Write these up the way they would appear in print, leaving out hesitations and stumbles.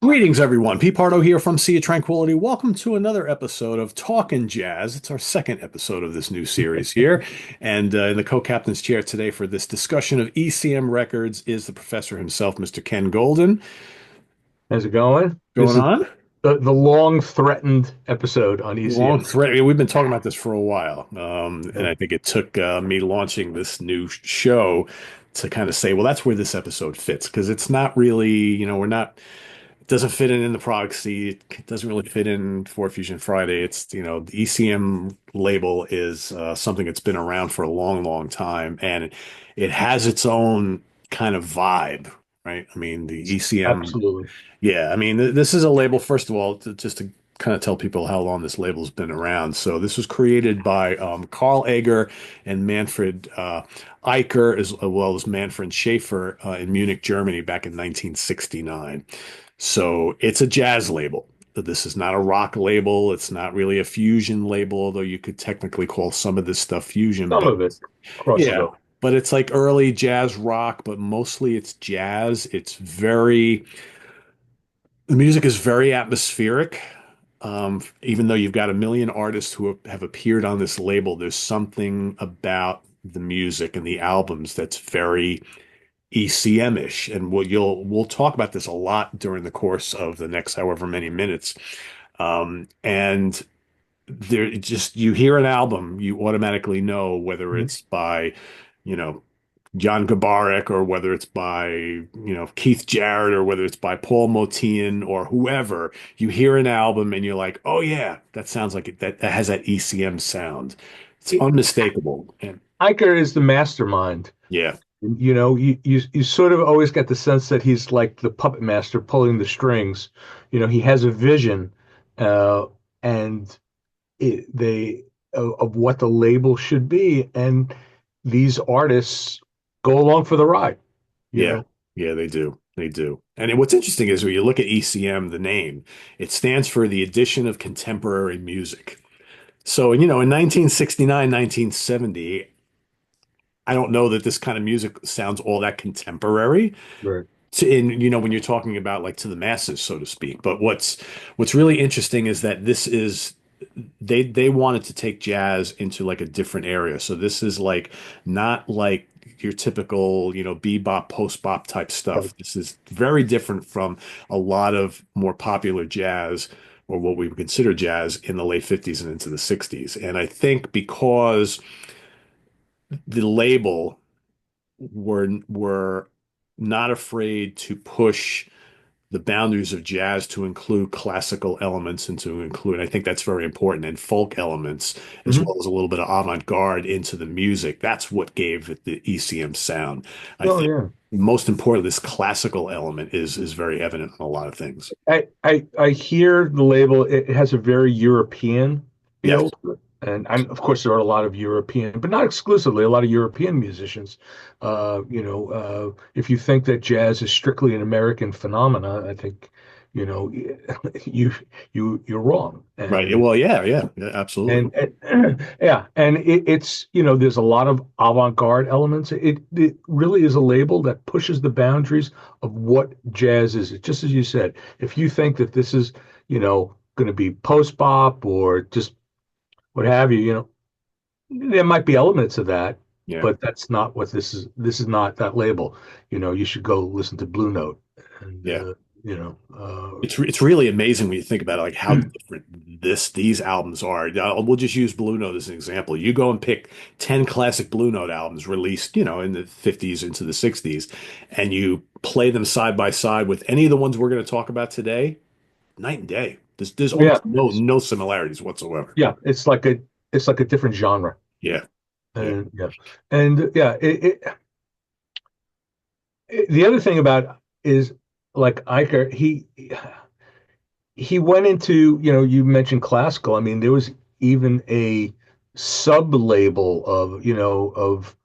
Greetings, everyone. Pete Pardo here from Sea of Tranquility. Welcome to another episode of Talkin' Jazz. It's our second episode of this new series here. And in the co-captain's chair today for this discussion of ECM Records is the professor himself, Mr. Ken Golden. How's it going? This Going is on? the long threatened episode on ECM. Long thread. We've been talking about this for a while. And Yeah. I think it took me launching this new show to kind of say, well, that's where this episode fits because it's not really, we're not. It doesn't fit in the proxy. It doesn't really fit in for Fusion Friday. The ECM label is something that's been around for a long, long time, and it has its own kind of vibe, right? I mean, the ECM, Absolutely. yeah, I mean, this is a label, first of all, just to kind of tell people how long this label's been around. So this was created by Carl Eger and Manfred Eicher, as well as Manfred Schaefer in Munich, Germany, back in 1969. So it's a jazz label. This is not a rock label. It's not really a fusion label, although you could technically call some of this stuff fusion. Some But of it crosses yeah, over. but it's like early jazz rock, but mostly it's jazz. The music is very atmospheric. Even though you've got a million artists who have appeared on this label, there's something about the music and the albums that's very ECM-ish, and we'll talk about this a lot during the course of the next however many minutes. And there just you hear an album, you automatically know whether Mhm. it's by, you know, Jan Gabarek or whether it's by, Keith Jarrett or whether it's by Paul Motian or whoever. You hear an album and you're like, oh yeah, that sounds like that has that ECM sound. It's It- unmistakable. And Iker is the mastermind. yeah, You sort of always get the sense that he's like the puppet master pulling the strings. He has a vision, uh, and they of what the label should be, and these artists go along for the ride. You yeah, know. yeah, they do. They do. And what's interesting is when you look at ECM, the name, it stands for the Edition of Contemporary Music. So, in 1969, 1970, I don't know that this kind of music sounds all that contemporary Right. when you're talking about like to the masses, so to speak. But what's really interesting is that this is they wanted to take jazz into like a different area. So this is like not like your typical, bebop, post-bop type stuff. This is very different from a lot of more popular jazz or what we would consider jazz in the late 50s and into the 60s. And I think because the label were not afraid to push the boundaries of jazz to include classical elements and to include, I think that's very important, and folk elements, as Mhm. well as a little bit of avant-garde into the music. That's what gave it the ECM sound. I Oh think yeah. most important, this classical element is very evident in a lot of things. I hear the label. It has a very European Yes. feel to it. Of course, there are a lot of European, but not exclusively, a lot of European musicians. If you think that jazz is strictly an American phenomena, I think, you know, you you're wrong. Right. Well, yeah, yeah, yeah, absolutely. Yeah, and it's there's a lot of avant-garde elements. It really is a label that pushes the boundaries of what jazz is. It's just as you said, if you think that this is going to be post-bop or just what have you, there might be elements of that, Yeah. but that's not what this is. This is not that label. You should go listen to Blue Note, and Yeah. uh, It's really amazing when you think about it, like how different these albums are. We'll just use Blue Note as an example. You go and pick 10 classic Blue Note albums released, in the 50s into the 60s, and you play them side by side with any of the ones we're going to talk about today, night and day. There's yeah, almost no similarities whatsoever. yeah, it's like a different genre. Yeah. Yeah. And yeah, and yeah, the other thing about is like Iker, he went into, you mentioned classical. I mean, there was even a sub-label of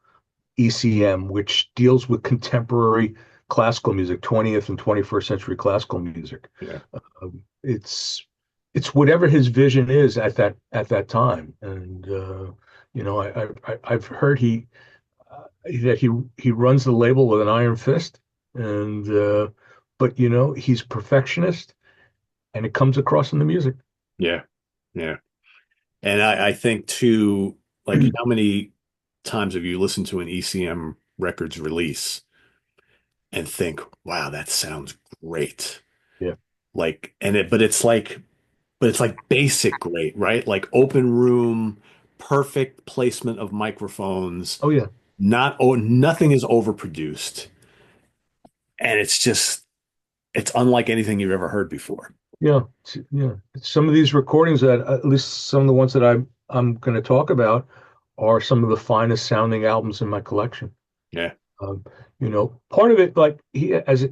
ECM, which deals with contemporary classical music, 20th and 21st century classical music. Yeah. It's whatever his vision is at that time. And I've heard that he runs the label with an iron fist, and but he's perfectionist, and it comes across in the music. Yeah. Yeah. And I think too, like how many times have you listened to an ECM Records release and think, wow, that sounds great. Yeah. Like, but it's like basic great, right? Like open room, perfect placement of microphones, Oh yeah. nothing is overproduced. And it's unlike anything you've ever heard before. Yeah. Yeah. Some of these recordings that, at least some of the ones that I'm going to talk about, are some of the finest sounding albums in my collection. Yeah. Um, Part of it, like as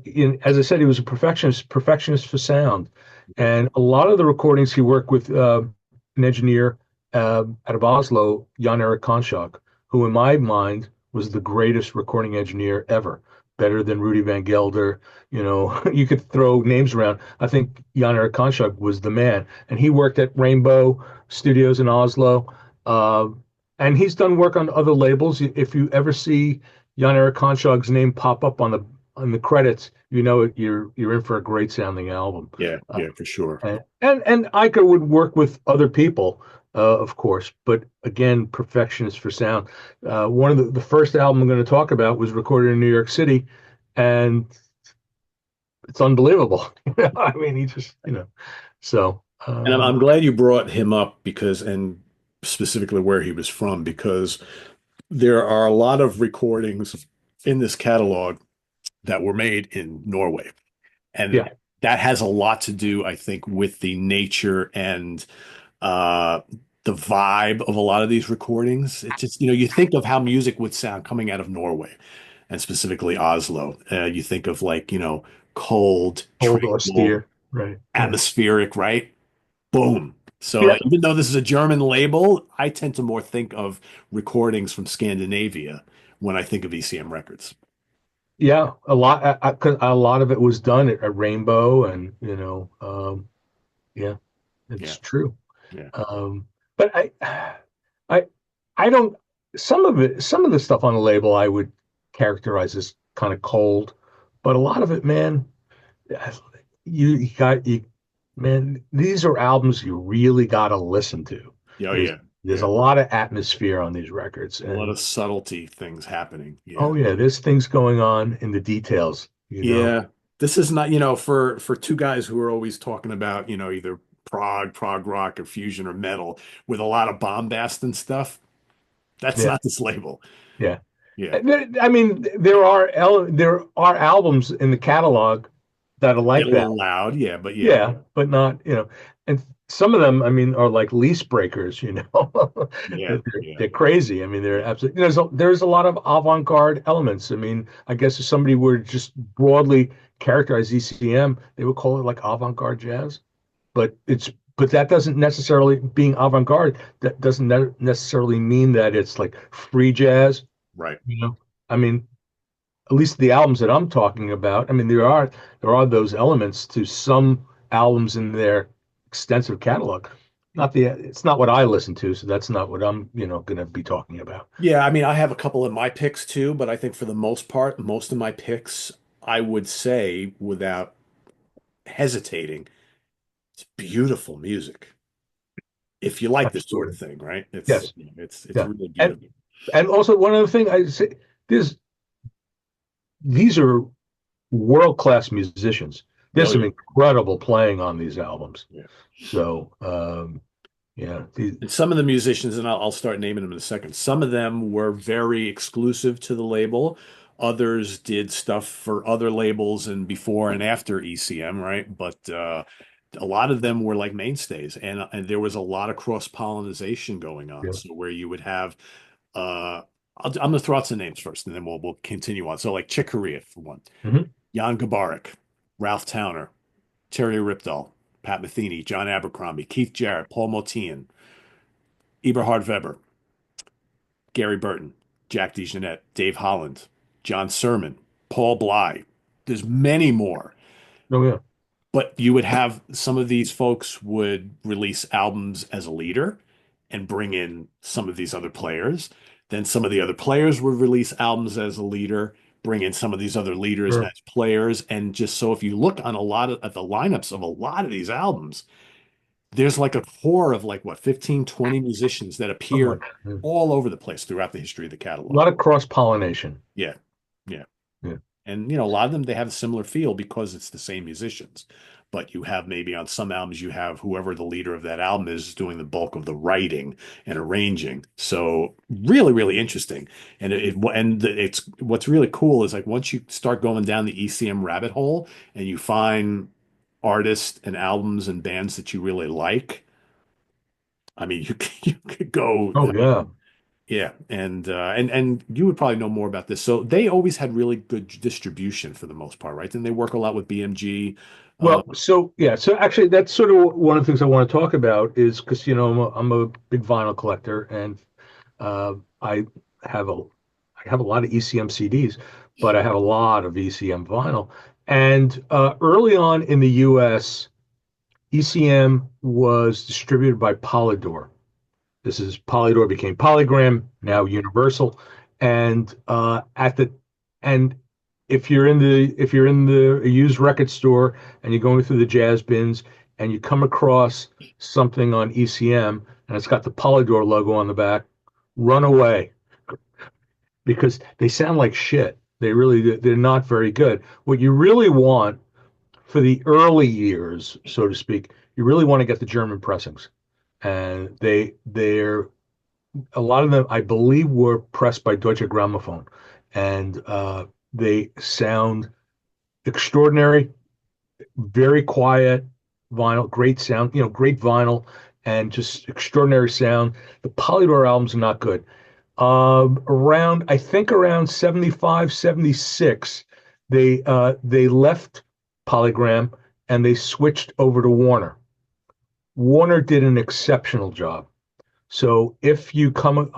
I said, he was a perfectionist for sound, and a lot of the recordings he worked with an engineer out of Oslo, Jan Erik Konchak, who in my mind was the greatest recording engineer ever, better than Rudy Van Gelder. You could throw names around. I think Jan Erik Konchak was the man, and he worked at Rainbow Studios in Oslo. Uh, and he's done work on other labels. If you ever see Jan Erik Konchak's name pop up on the credits, you're in for a great sounding album. Yeah. Uh, Yeah, for sure. and Eicher would work with other people, of course, but again, perfectionist for sound. One of the first album I'm going to talk about was recorded in New York City, and it's unbelievable. I mean, he just, so And I'm glad you brought him up because, and specifically where he was from, because there are a lot of recordings in this catalog that were made in Norway. And yeah, that has a lot to do, I think, with the nature and uh, the vibe of a lot of these recordings. It's just, you think of how music would sound coming out of Norway and specifically Oslo. You think of like, cold, old tranquil, austere, right? Yeah, atmospheric, right? Boom. So yeah, even though this is a German label, I tend to more think of recordings from Scandinavia when I think of ECM Records. yeah. A lot, 'cause a lot of it was done at Rainbow, and yeah, Yeah, it's true. yeah, But I, I don't. Some of the stuff on the label, I would characterize as kind of cold, but a lot of it, man, you got you, man. These are albums you really got to listen to. yeah, oh, There's yeah, there's yeah. a lot of atmosphere on these records, A lot and of subtlety things happening. oh Yeah, yeah, there's things going on in the details. yeah. This is not, for two guys who are always talking about, either prog rock or fusion or metal with a lot of bombast and stuff. That's Yeah, not this label. yeah. Yeah. I mean, there are albums in the catalog that are Get like a that. little loud. Yeah, but yeah, Yeah, but not, and some of them, I mean, are like lease breakers, yeah, They're, yeah, they're crazy. I mean, they're yeah. absolutely, there's a lot of avant-garde elements. I mean, I guess if somebody were to just broadly characterize ECM, they would call it like avant-garde jazz, but but that doesn't necessarily, being avant-garde, that doesn't necessarily mean that it's like free jazz, Right. you know? I mean, at least the albums that I'm talking about, I mean, there are those elements to some albums in their extensive catalog. It's not what I listen to, so that's not what I'm, going to be talking about. Yeah, I mean, I have a couple of my picks too, but I think for the most part, most of my picks, I would say without hesitating, it's beautiful music. If you like this sort of Absolutely. thing, right? It's Yes. it's Yeah. really And beautiful. and also one other thing I say, this these are world-class musicians. There's Oh some yeah. incredible playing on these albums. Yeah. So, yeah, And some of the musicians, and I'll start naming them in a second, some of them were very exclusive to the label. Others did stuff for other labels and before and after ECM, right? But a lot of them were like mainstays, and there was a lot of cross-pollination going on. yeah. So where you would have, I'm going to throw out some names first, and then we'll continue on. So like Chick Corea for one, Mhm. Jan Gabarek, Ralph Towner, Terje Rypdal, Pat Metheny, John Abercrombie, Keith Jarrett, Paul Motian, Eberhard Weber, Gary Burton, Jack DeJohnette, Dave Holland, John Sermon, Paul Bly. There's many more. Oh yeah. But you would have some of these folks would release albums as a leader and bring in some of these other players. Then some of the other players would release albums as a leader, bring in some of these other leaders Sure. as players. And just so if you look on a lot of at the lineups of a lot of these albums, there's like a core of like what 15, 20 musicians that Oh my appear God. Yeah. all over the place throughout the history of the A catalog. lot of cross-pollination. Yeah. Yeah. Yeah. And a lot of them they have a similar feel because it's the same musicians. But you have maybe on some albums you have whoever the leader of that album is doing the bulk of the writing and arranging. So really, really interesting. And it's what's really cool is like once you start going down the ECM rabbit hole and you find artists and albums and bands that you really like. I mean, you could go, Oh yeah. yeah, and you would probably know more about this. So they always had really good distribution for the most part, right? And they work a lot with BMG. Uh, Well, so yeah, so actually, that's sort of one of the things I want to talk about is because I'm a big vinyl collector, and I have a I have a lot of ECM CDs, but I have a lot of ECM vinyl. And early on in the U.S., ECM was distributed by Polydor. This is Polydor became Polygram, now Universal, and at the and if you're in the used record store and you're going through the jazz bins and you come across something on ECM and it's got the Polydor logo on the back, run away because they sound like shit. They're not very good. What you really want for the early years, so to speak, you really want to get the German pressings, and they're a lot of them, I believe, were pressed by Deutsche Grammophon, and they sound extraordinary, very quiet vinyl, great sound, great vinyl, and just extraordinary sound. The Polydor albums are not good. I think around 75, 76, they left Polygram and they switched over to Warner. Warner did an exceptional job. So if you come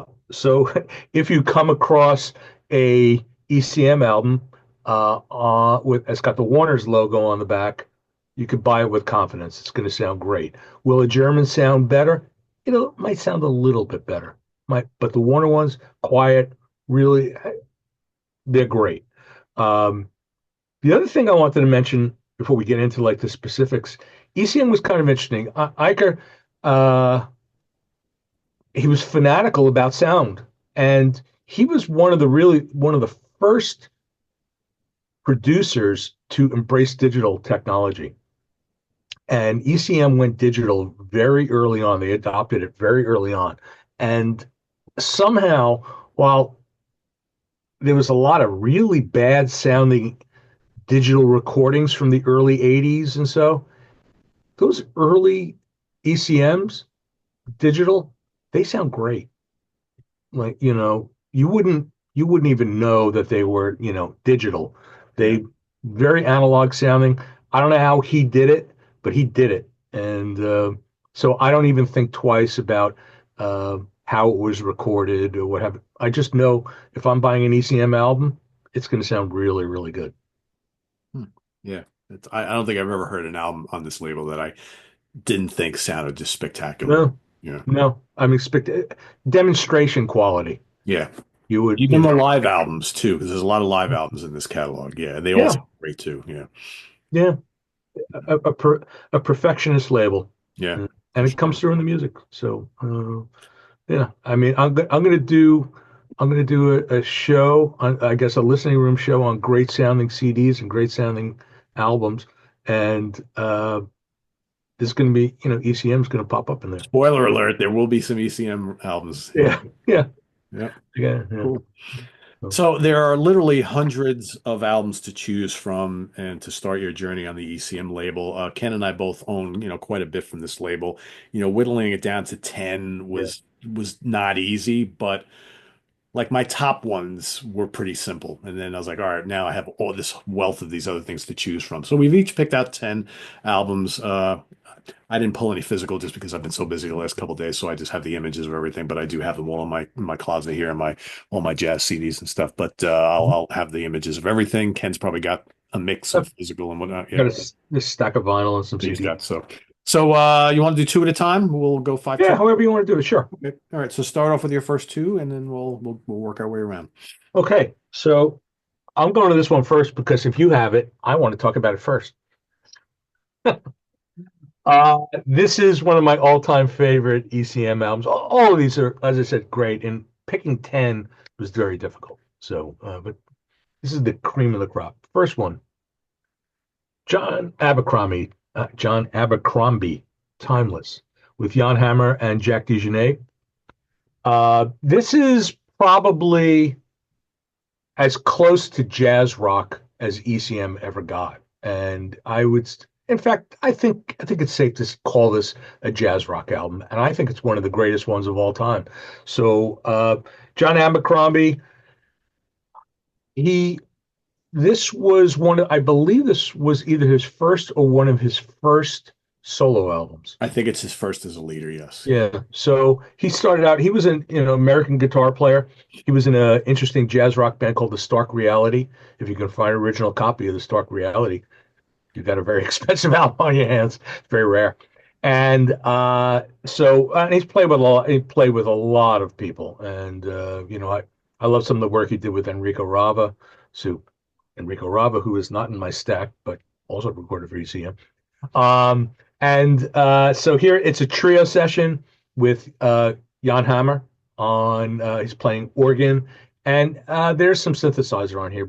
across a ECM album with it's got the Warner's logo on the back, you could buy it with confidence. It's going to sound great. Will a German sound better? It might sound a little bit better. But the Warner ones, quiet, really, they're great. Um, the other thing I wanted to mention before we get into like the specifics, ECM was kind of interesting. Eicher, uh, he was fanatical about sound, and he was one of the first producers to embrace digital technology. And ECM went digital very early on. They adopted it very early on. And somehow, while there was a lot of really bad sounding digital recordings from the early 80s and so, those early ECMs, digital, they sound great. Like, you wouldn't even know that they were, digital. yeah. They very analog sounding. I don't know how he did it, but he did it. And so I don't even think twice about how it was recorded or what have. I just know if I'm buying an ECM album, it's going to sound really, really good. Hmm. Yeah. I don't think I've ever heard an album on this label that I didn't think sounded just spectacular. No, Yeah. no, I'm expecting demonstration quality. Yeah. You would, Even the live albums too, because there's a lot of live albums in this catalog. Yeah, they all yeah, sound great too. Yeah, yeah, a perfectionist label, yeah, and for it comes sure. through in the music. So yeah, I mean, I'm gonna do a show on, I guess, a listening room show on great sounding CDs and great sounding albums, and there's gonna be, ECM's gonna pop up in there. Spoiler alert: there will be some ECM albums. Yeah, Yeah, yeah, yeah, yeah, yeah. cool. So, So there are literally hundreds of albums to choose from and to start your journey on the ECM label. Ken and I both own, quite a bit from this label. Whittling it down to 10 yeah. was not easy, but like my top ones were pretty simple. And then I was like, all right, now I have all this wealth of these other things to choose from. So we've each picked out 10 albums. I didn't pull any physical just because I've been so busy the last couple of days. So I just have the images of everything, but I do have them all in my closet here and all my jazz CDs and stuff. But I'll have the images of everything. Ken's probably got a mix of I've physical and whatnot. got Yeah, this stack of vinyl and some he's CDs. got so you want to do two at a time? We'll go five Yeah, track. however you want to do it, sure. Okay. All right. So start off with your first two, and then we'll work our way around. Okay, so I'm going to this one first because if you have it, I want to talk about it first. This is one of my all-time favorite ECM albums. All of these are, as I said, great, and picking 10 was very difficult. So, but this is the cream of the crop. First one, John Abercrombie, Timeless, with Jan Hammer and Jack DeJohnette. This is probably as close to jazz rock as ECM ever got, and in fact, I think it's safe to call this a jazz rock album, and I think it's one of the greatest ones of all time. So, John Abercrombie, he this was I believe this was either his first or one of his first solo albums. I think it's his first as a leader, yes. Yeah. So he started out, he was an American guitar player. He was in an interesting jazz rock band called the Stark Reality. If you can find an original copy of the Stark Reality, you've got a very expensive album on your hands. It's very rare. And and he played with a lot of people. And I love some of the work he did with So Enrico Rava, who is not in my stack, but also recorded for ECM. So here it's a trio session with Jan Hammer on he's playing organ, and there's some synthesizer on here,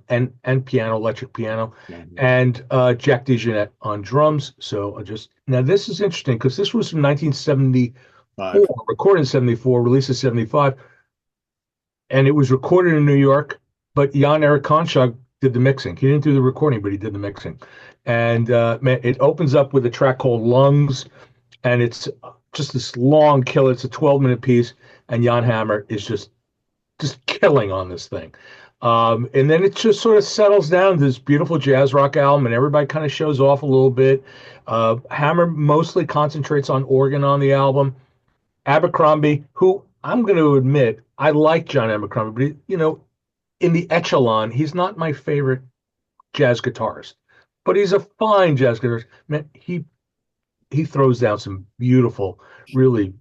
and piano, electric piano, Mhm. and Jack DeJohnette on drums. So now this is interesting because this was from 1974, 5. recorded in 74, released in 75, and it was recorded in New York, but Jan Erik Konchak did the mixing. He didn't do the recording, but he did the mixing. And man, it opens up with a track called Lungs, and it's just this long killer. It's a 12-minute piece, and Jan Hammer is just killing on this thing. And then it just sort of settles down to this beautiful jazz rock album, and everybody kind of shows off a little bit. Hammer mostly concentrates on organ on the album. Abercrombie, who I'm going to admit, I like John Abercrombie, but in the echelon, he's not my favorite jazz guitarist, but he's a fine jazz guitarist. Man, he throws down some beautiful, really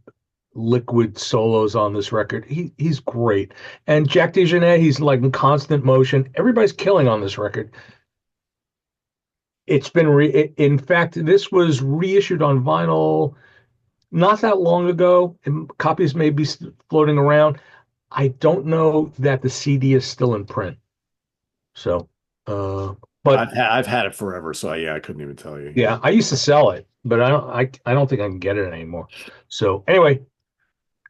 liquid solos on this record. He's great. And Jack DeJohnette, he's like in constant motion. Everybody's killing on this record. In fact, this was reissued on vinyl not that long ago. And copies may be floating around. I don't know that the CD is still in print. So, but I've had it forever, so yeah, I couldn't even tell you. yeah, I used to sell it, but I don't think I can get it anymore. So anyway,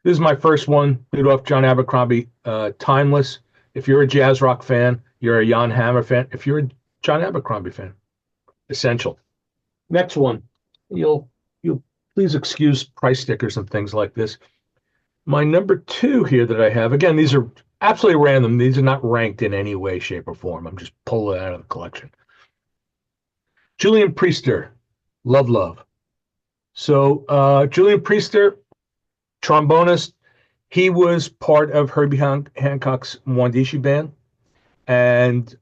this is my first one. Lead off John Abercrombie, Timeless. If you're a jazz rock fan, you're a Jan Hammer fan. If you're a John Abercrombie fan, essential. Next one. You'll please excuse price stickers and things like this. My number two here that I have, again, these are absolutely random. These are not ranked in any way, shape, or form. I'm just pulling it out of the collection. Julian Priester, Love Love. So Julian Priester, trombonist, he was part of Herbie Hancock's Mwandishi band. And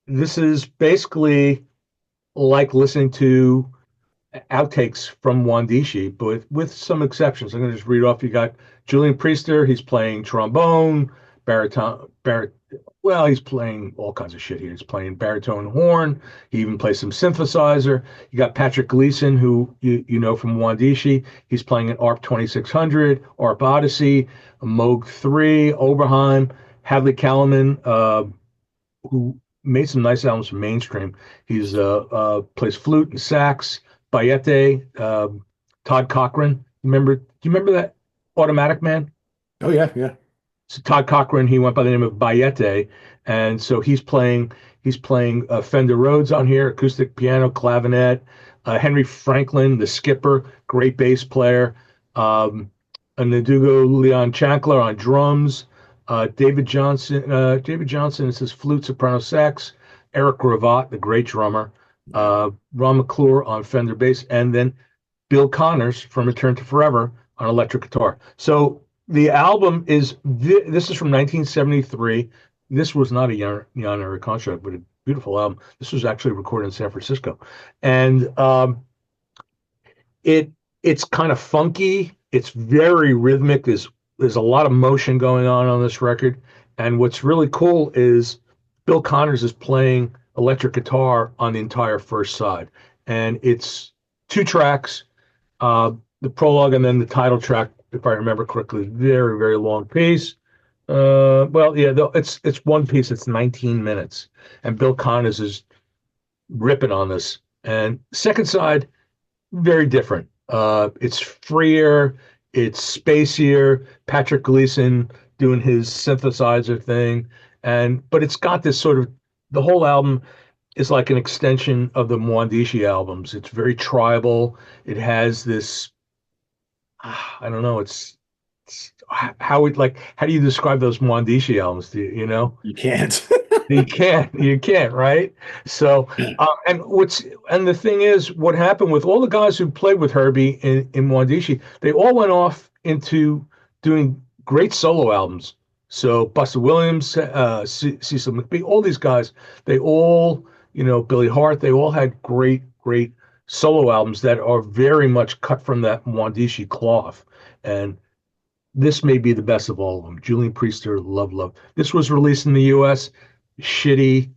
this is basically like listening to outtakes from Wandishi, but with some exceptions. I'm going to just read off. You got Julian Priester. He's playing trombone, well, he's playing all kinds of shit here. He's playing baritone horn. He even plays some synthesizer. You got Patrick Gleason, who you know from Wandishi. He's playing an ARP 2600, ARP Odyssey, a Moog 3, Oberheim, Hadley Kalaman, who made some nice albums for mainstream. He's plays flute and sax. Bayete, Todd Cochran. Do you remember that Automatic Man? Oh yeah, yeah. So Todd Cochran, he went by the name of Bayete, and so he's playing Fender Rhodes on here, acoustic piano, clavinet. Henry Franklin, the skipper, great bass player. Nadugo Leon Chancellor on drums. David Johnson. David Johnson is his flute, soprano, sax. Eric Gravatt, the great drummer. Ron McClure on Fender bass, and then Bill Connors from Return to Forever on electric guitar. So the album this is from 1973. This was not a Jan Erik Konchak, but a beautiful album. This was actually recorded in San Francisco, and it's kind of funky. It's very rhythmic. There's a lot of motion going on this record, and what's really cool is Bill Connors is playing electric guitar on the entire first side, and it's two tracks, uh, the prologue and then the title track, if I remember correctly. Very, very long piece. Well, yeah, it's one piece. It's 19 minutes, and Bill Connors is ripping on this. And second side, very different. It's freer, it's spacier. Patrick Gleason doing his synthesizer thing, and but it's got this sort of the whole album is like an extension of the Mwandishi albums. It's very tribal. It has this, I don't know. It's how it like how do you describe those Mwandishi albums? You know? You can't. You can't, right? So, and the thing is, what happened with all the guys who played with Herbie in Mwandishi, they all went off into doing great solo albums. So Buster Williams, Cecil McBee, all these guys, they all, Billy Hart, they all had great, great solo albums that are very much cut from that Mwandishi cloth. And this may be the best of all of them. Julian Priester, Love, Love. This was released in the U.S. Shitty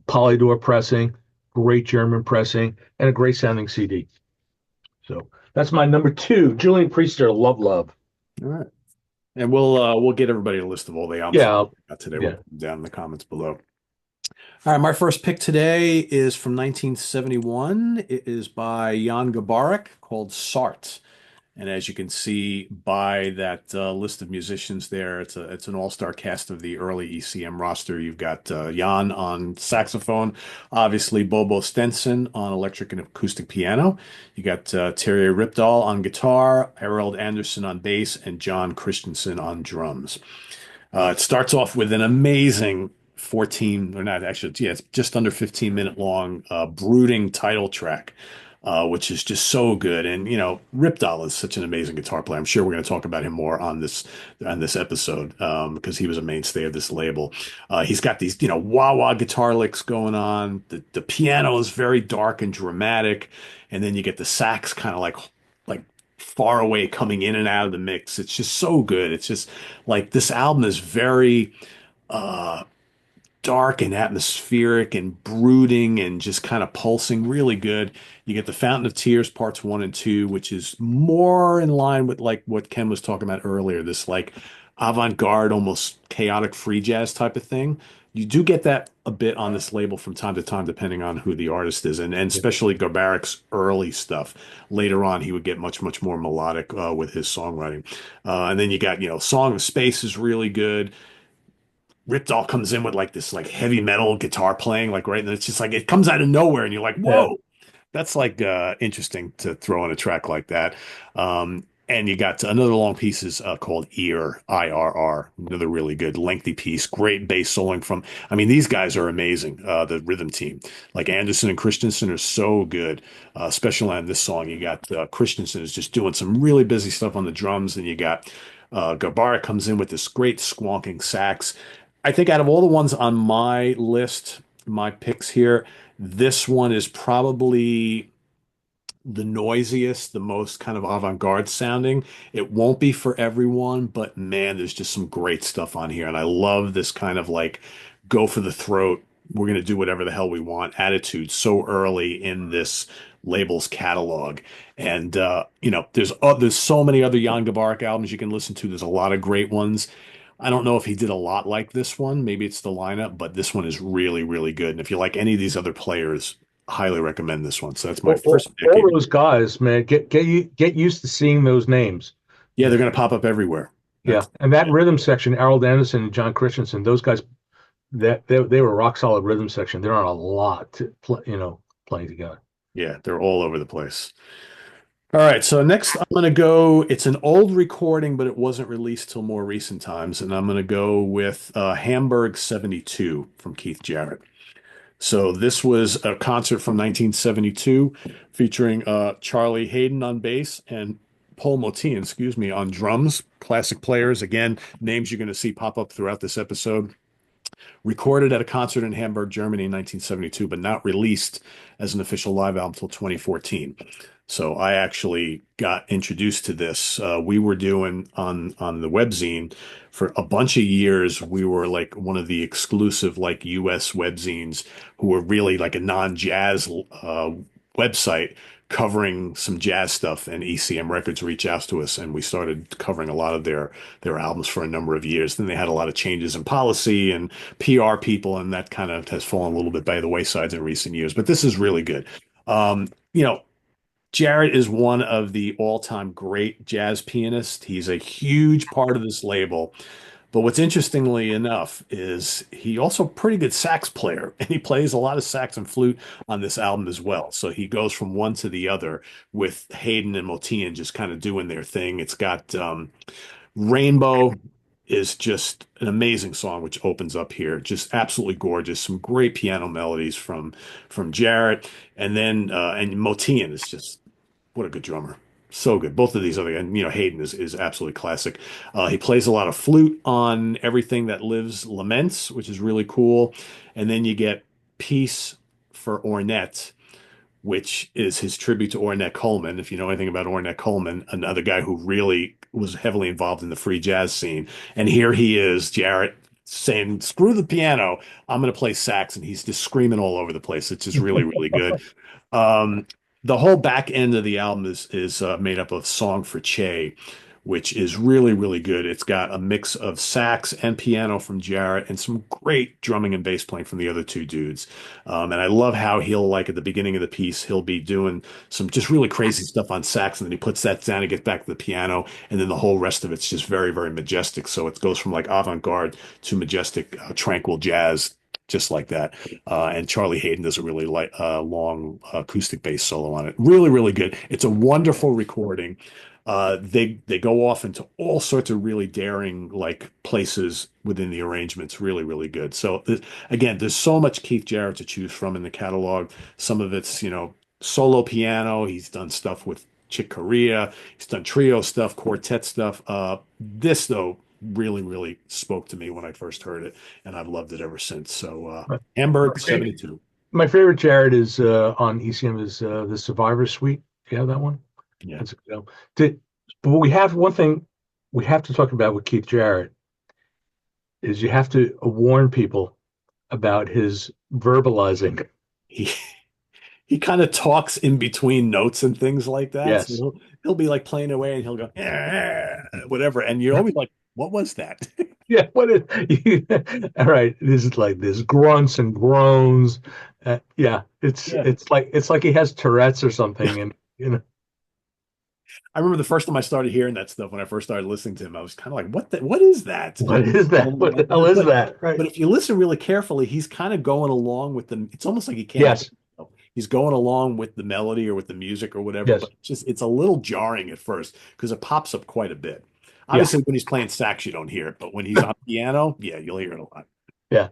Polydor pressing, great German pressing, and a great sounding CD. So that's my number two, Julian Priester, Love, Love. All right. And we'll get everybody a list of all the albums Yeah, we got today. We'll yeah. put them down in the comments below. All right, my first pick today is from 1971. It is by Jan Garbarek called Sart. And as you can see by that list of musicians there, it's an all-star cast of the early ECM roster. You've got Jan on saxophone, obviously Bobo Stenson on electric and acoustic piano. You got Terje Rypdal on guitar, Harold Anderson on bass, and John Christensen on drums. It starts off with an amazing 14, or not actually, yeah, it's just under 15-minute long, brooding title track, which is just so good. And Ripdahl is such an amazing guitar player. I'm sure we're going to talk about him more on this episode because he was a mainstay of this label. He's got these wah-wah guitar licks going on. The piano is very dark and dramatic, and then you get the sax kind of like far away coming in and out of the mix. It's just so good. It's just like this album is very uh dark and atmospheric and brooding and just kind of pulsing really good. You get the Fountain of Tears parts 1 and 2, which is more in line with like what Ken was talking about earlier, this like avant-garde, almost chaotic free jazz type of thing. You do get that a bit on this label from time to time, depending on who the artist is, and especially Garbarek's early stuff. Later on, he would get much, much more melodic with his songwriting. And then you got, Song of Space is really good. Ripdahl comes in with like this like heavy metal guitar playing, like right, and it's just like it comes out of nowhere, and you're like, Yeah. whoa, that's like interesting to throw in a track like that. And you got another long piece is called Ear, IRR, another really good lengthy piece, great bass soloing from. I mean, these guys are amazing. The rhythm team, like Anderson and Christensen, are so good. Especially on this song, you got Christensen is just doing some really busy stuff on the drums, and you got Garbarek comes in with this great squonking sax. I think out of all the ones on my list, my picks here, this one is probably the noisiest, the most kind of avant-garde sounding. It won't be for everyone, but man, there's just some great stuff on here. And I love this kind of like go for the throat. We're going to do whatever the hell we want attitude so early in this label's catalog. And there's so many other Jan Garbarek albums you can listen to. There's a lot of great ones. I don't know if he did a lot like this one. Maybe it's the lineup, but this one is really, really good. And if you like any of these other players, highly recommend this one. So that's my first pick. All those guys, man, get used to seeing those names. Yeah, they're going to pop up everywhere. Yeah, That's and that rhythm section, Harold Anderson and John Christensen, those guys, that they were rock solid rhythm section. There are a lot to playing together. yeah, they're all over the place. All right, so next I'm going to go. It's an old recording, but it wasn't released till more recent times, and I'm going to go with Hamburg '72 from Keith Jarrett. So this was a concert from 1972 featuring Charlie Hayden on bass and Paul Motian, excuse me, on drums. Classic players, again, names you're going to see pop up throughout this episode. recorded at a concert in Hamburg, Germany in 1972, but not released as an official live album until 2014. So I actually got introduced to this. We were doing on the webzine for a bunch of years. We were like one of the exclusive like U.S. webzines who were really like a non-jazz website covering some jazz stuff. And ECM Records reached out to us, and we started covering a lot of their albums for a number of years. Then they had a lot of changes in policy and PR people, and that kind of has fallen a little bit by the wayside in recent years. But this is really good. You know, Jarrett is one of the all-time great jazz pianists. He's a huge part of this label. But what's interestingly enough is he also a pretty good sax player, and he plays a lot of sax and flute on this album as well. So he goes from one to the other with Hayden and Motian just kind of doing their thing. It's got Rainbow is just an amazing song, which opens up here. Just absolutely gorgeous. Some great piano melodies from Jarrett, and then and Motian is just what a good drummer. So good. Both of these other, and Hayden is absolutely classic. He plays a lot of flute on Everything That Lives Laments, which is really cool. And then you get Peace for Ornette, which is his tribute to Ornette Coleman. If you know anything about Ornette Coleman, another guy who really was heavily involved in the free jazz scene. And here he is, Jarrett, saying, "Screw the piano, I'm going to play sax," and he's just screaming all over the place. It's just really, really good. Um, the whole back end of the album is made up of "Song for Che," which is really, really good. It's got a mix of sax and piano from Jarrett and some great drumming and bass playing from the other two dudes. And I love how he'll, like at the beginning of the piece, he'll be doing some just really crazy stuff on sax, and then he puts that down and gets back to the piano, and then the whole rest of it's just very, very majestic. So it goes from like avant-garde to majestic, tranquil jazz, just like that. And Charlie Hayden does a really long acoustic bass solo on it. Really, really good. It's a wonderful recording. They go off into all sorts of really daring like places within the arrangements. Really, really good. So again, there's so much Keith Jarrett to choose from in the catalog. Some of it's solo piano. He's done stuff with Chick Corea. He's done trio stuff, quartet stuff. This though really, really spoke to me when I first heard it, and I've loved it ever since. So Hamburg My 72. my favorite Jared is on ECM is the Survivor Suite. Do you have that one? Yeah. That's a good one. But we have one thing we have to talk about with Keith Jarrett is you have to warn people about his verbalizing. He he kind of talks in between notes and things like that. So Yes. he'll be like playing away and he'll go whatever, and you're always like, what was that? Yeah. What is all right? This is like this grunts and groans. Yeah. It's Yeah. it's like he has Tourette's or something, and I remember the first time I started hearing that stuff when I first started listening to him, I was kind of like, what is that? what is that? What the hell is But that? Right. but if you listen really carefully, he's kind of going along with the it's almost like he can't help Yes. himself. He's going along with the melody or with the music or whatever, Yes. but it's a little jarring at first because it pops up quite a bit. Yeah. Obviously, when he's playing sax, you don't hear it, but when he's on piano, yeah, you'll hear it a lot. Yeah.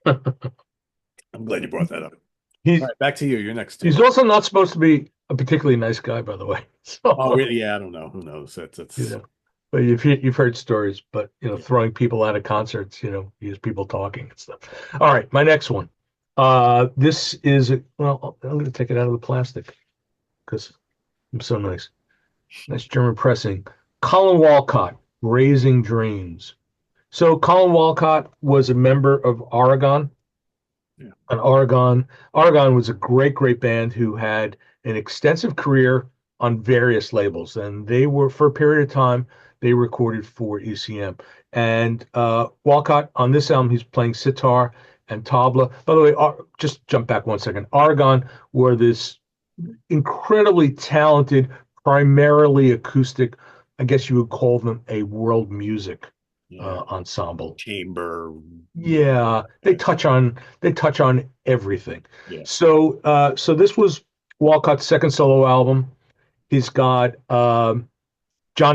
I'm glad you brought that up. All He's right, back to you. You're next he's two. also not supposed to be a particularly nice guy, by the way. Oh, So really? Yeah, I don't know. Who knows? you That's know, but you've heard stories, but yeah. throwing people out of concerts, use people talking and stuff. All right, my next one. This is well, I'm going to take it out of the plastic because I'm so nice. Nice German pressing. Colin Walcott, Raising Dreams. So Colin Walcott was a member of Oregon. Yeah. And Oregon was a great, great band who had an extensive career on various labels, and they were for a period of time they recorded for ECM. And Walcott on this album, he's playing sitar and tabla. By the way, just jump back 1 second. Oregon were this incredibly talented, primarily acoustic. I guess you would call them a world music Yeah. ensemble. Chamber. Yeah, Yeah. they touch on everything. Yeah. So this was Walcott's second solo album. He's got John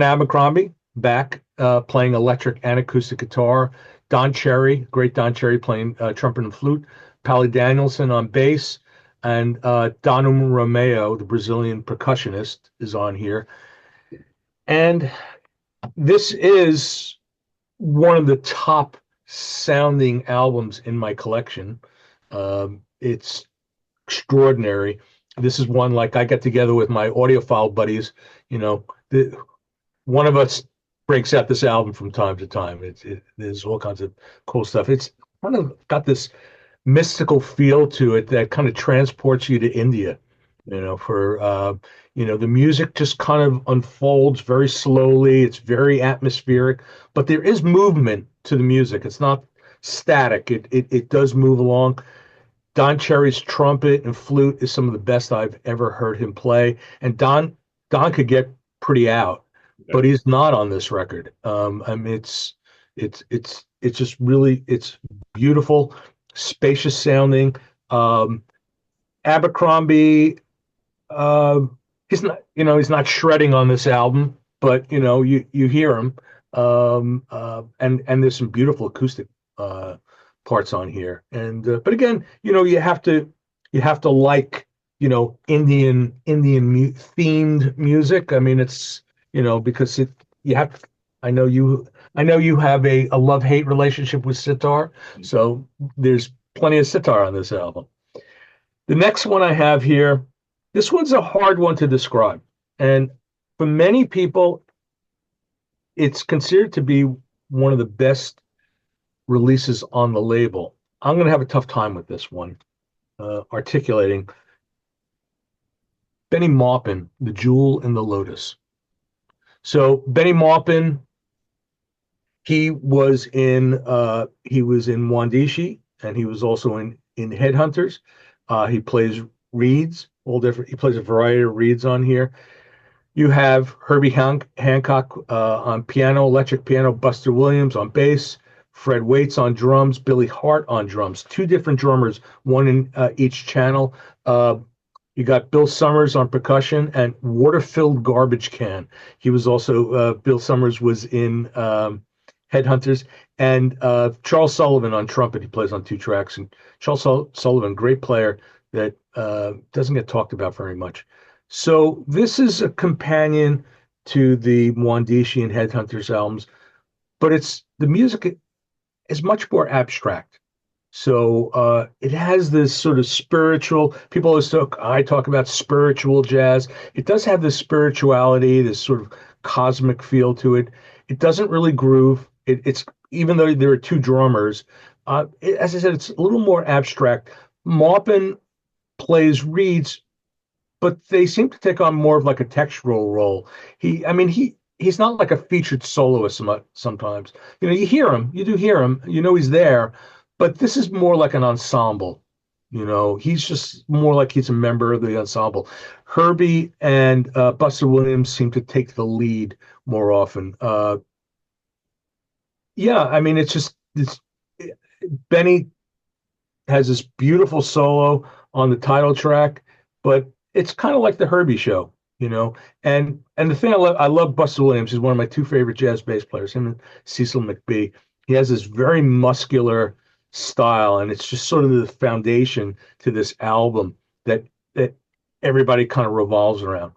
Abercrombie back playing electric and acoustic guitar. Don Cherry, great Don Cherry playing trumpet and flute. Pally Danielson on bass, and Donu Romeo, the Brazilian percussionist, is on here. And this is one of the top sounding albums in my collection. It's extraordinary. This is one like I get together with my audiophile buddies. You know, one of us breaks out this album from time to time. There's all kinds of cool stuff. It's kind of got this mystical feel to it that kind of transports you to India. For the music just kind of unfolds very slowly. It's very atmospheric, but there is movement to the music. It's not static. It does move along. Don Cherry's trumpet and flute is some of the best I've ever heard him play. And Don could get pretty out, Yeah. but he's not on this record. I mean, it's just really it's beautiful, spacious sounding. Abercrombie, uh, he's not shredding on this album, but you hear him. And there's some beautiful acoustic uh, parts on here. And but again, you have to like Indian themed music. I mean, it's because you have. I know you. I know you have a love-hate relationship with sitar, so there's plenty of sitar on this album. The next one I have here, this one's a hard one to describe, and for many people, it's considered to be one of the best releases on the label. I'm going to have a tough time with this one, articulating Benny Maupin, The Jewel in the Lotus. So Benny Maupin, he was in Wandishi, and he was also in Headhunters. He plays reeds, all different. He plays a variety of reeds on here. You have Herbie Hancock on piano, electric piano, Buster Williams on bass, Fred Waits on drums, Billy Hart on drums. Two different drummers, one in each channel. You got Bill Summers on percussion and Water-Filled Garbage Can. He was also Bill Summers was in Headhunters, and Charles Sullivan on trumpet. He plays on two tracks. And Charles Sullivan, great player that doesn't get talked about very much. So this is a companion to the Mwandishi and Headhunters albums, but the music is much more abstract. So it has this sort of spiritual. I talk about spiritual jazz. It does have this spirituality, this sort of cosmic feel to it. It doesn't really groove. It's even though there are two drummers, as I said, it's a little more abstract. Maupin plays reeds, but they seem to take on more of like a textural role. I mean, he's not like a featured soloist sometimes. You do hear him, he's there, but this is more like an ensemble. He's just more like he's a member of the ensemble. Herbie and Buster Williams seem to take the lead more often. Yeah, I mean, it's Benny has this beautiful solo on the title track, but it's kind of like the Herbie show. And the thing I love Buster Williams. He's one of my two favorite jazz bass players, him and Cecil McBee. He has this very muscular style, and it's just sort of the foundation to this album that everybody kind of revolves around.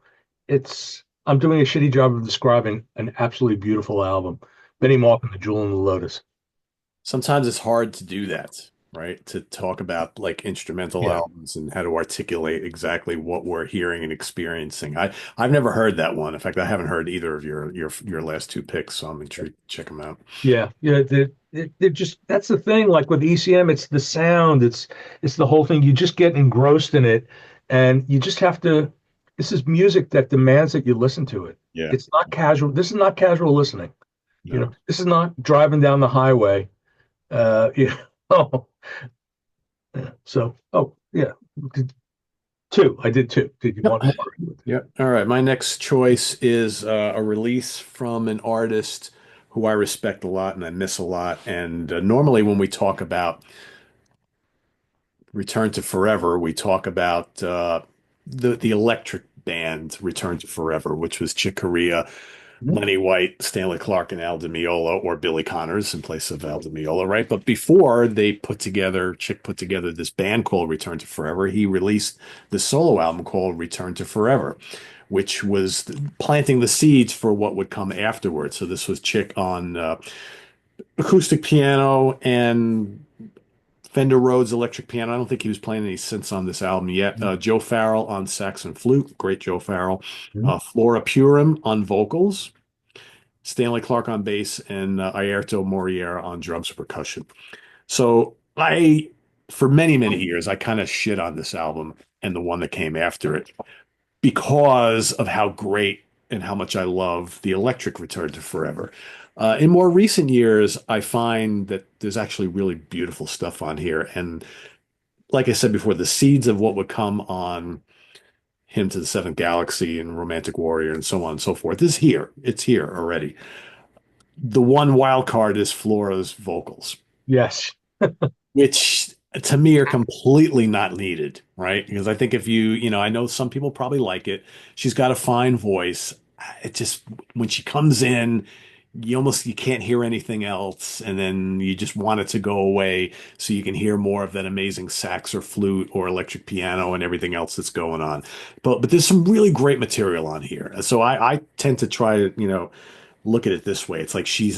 I'm doing a shitty job of describing an absolutely beautiful album. Benny Maupin, The Jewel in the Lotus. Sometimes it's hard to do that, right? To talk about like instrumental Yeah. albums and how to articulate exactly what we're hearing and experiencing. I've never heard that one. In fact, I haven't heard either of your last two picks, so I'm intrigued to check them out. Yeah. They're just that's the thing. Like with ECM, it's the sound, it's the whole thing. You just get engrossed in it, and you just have to. This is music that demands that you listen to it. Yeah. It's not casual. This is not casual listening. No. This is not driving down the highway. You know. So, yeah, two. I did two. Did you want Yep. more? Yep. All right. My next choice is a release from an artist who I respect a lot and I miss a lot. And normally, when we talk about Return to Forever, we talk about the electric band Return to Forever, which was Chick Corea, Mhm. Lenny White, Stanley Clarke, and Al Di Meola, or Billy Connors in place of Al Di Meola, right? But before Chick put together this band called Return to Forever, he released the solo album called Return to Forever, which was planting the seeds for what would come afterwards. So this was Chick on acoustic piano and Fender Rhodes electric piano. I don't think he was playing any synths on this album yet. Joe Farrell on sax and flute. Great Joe Farrell. Mhm. Flora Purim on vocals. Stanley Clark on bass, and Airto Moriera on drums and percussion. So for many, many years, I kind of shit on this album and the one that came after it because of how great and how much I love the electric Return to Forever. In more recent years, I find that there's actually really beautiful stuff on here. And like I said before, the seeds of what would come on Hymn to the Seventh Galaxy and Romantic Warrior and so on and so forth is here. It's here already. The one wild card is Flora's vocals, Yes. which to me are completely not needed, right? Because I think if I know some people probably like it. She's got a fine voice. It just when she comes in, you can't hear anything else, and then you just want it to go away so you can hear more of that amazing sax or flute or electric piano and everything else that's going on. But there's some really great material on here. So I tend to try to, look at it this way. It's like she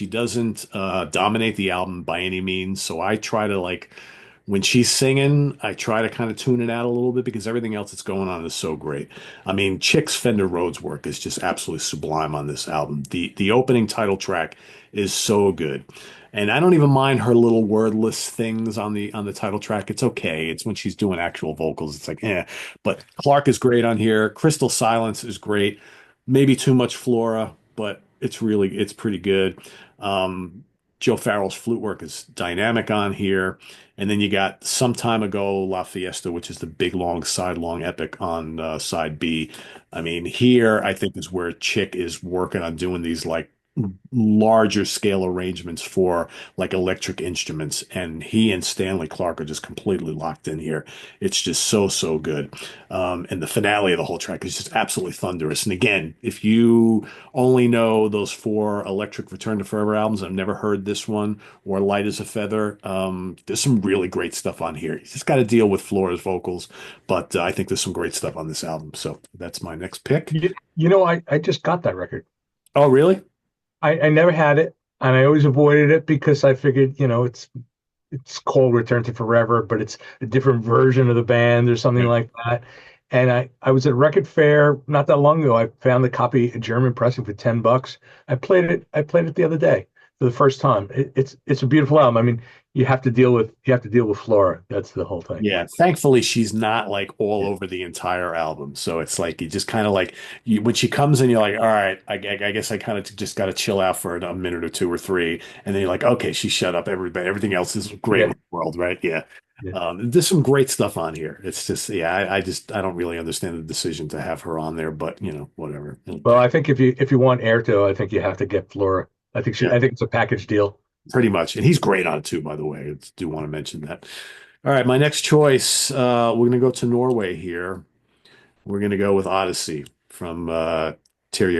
doesn't dominate the album by any means. So I try to like, when she's singing, I try to kind of tune it out a little bit because everything else that's going on is so great. I mean, Chick's Fender Rhodes work is just absolutely sublime on this album. The opening title track is so good. And I don't even mind her little wordless things on the title track. It's okay. It's when she's doing actual vocals. It's like, eh. But Clark is great on here. Crystal Silence is great. Maybe too much Flora, but it's pretty good. Um, Joe Farrell's flute work is dynamic on here. And then you got Some Time Ago La Fiesta, which is the big long epic on side B. I mean, here I think is where Chick is working on doing these like larger scale arrangements for like electric instruments, and he and Stanley Clark are just completely locked in here. It's just so good. And the finale of the whole track is just absolutely thunderous. And again, if you only know those four Electric Return to Forever albums, I've never heard this one or Light as a Feather. There's some really great stuff on here. You just got to deal with Flora's vocals, but I think there's some great stuff on this album. So that's my next pick. I just got that record. Oh, really? I never had it, and I always avoided it because I figured, it's called Return to Forever, but it's a different version of the band or something Yeah. like that. And I was at a record fair not that long ago. I found the copy, a German pressing for $10. I played it the other day for the first time. It's a beautiful album. I mean, you have to deal with Flora. That's the whole thing. Yeah, thankfully she's not like all over the entire album. So it's like you just kind of like when she comes in, you're like, all right, I guess I kind of just got to chill out for a minute or two or three, and then you're like, okay, she shut up. Everything else is great Yeah, in the world, right? Yeah. yeah. There's some great stuff on here. It's just, yeah, I don't really understand the decision to have her on there, but whatever. Well, I think if you want Airto, I think you have to get Flora. Yeah, I think it's a package deal. pretty much. And he's great on it too, by the way. I do want to mention that. All right, my next choice, we're gonna go to Norway here. We're gonna go with Odyssey from Terje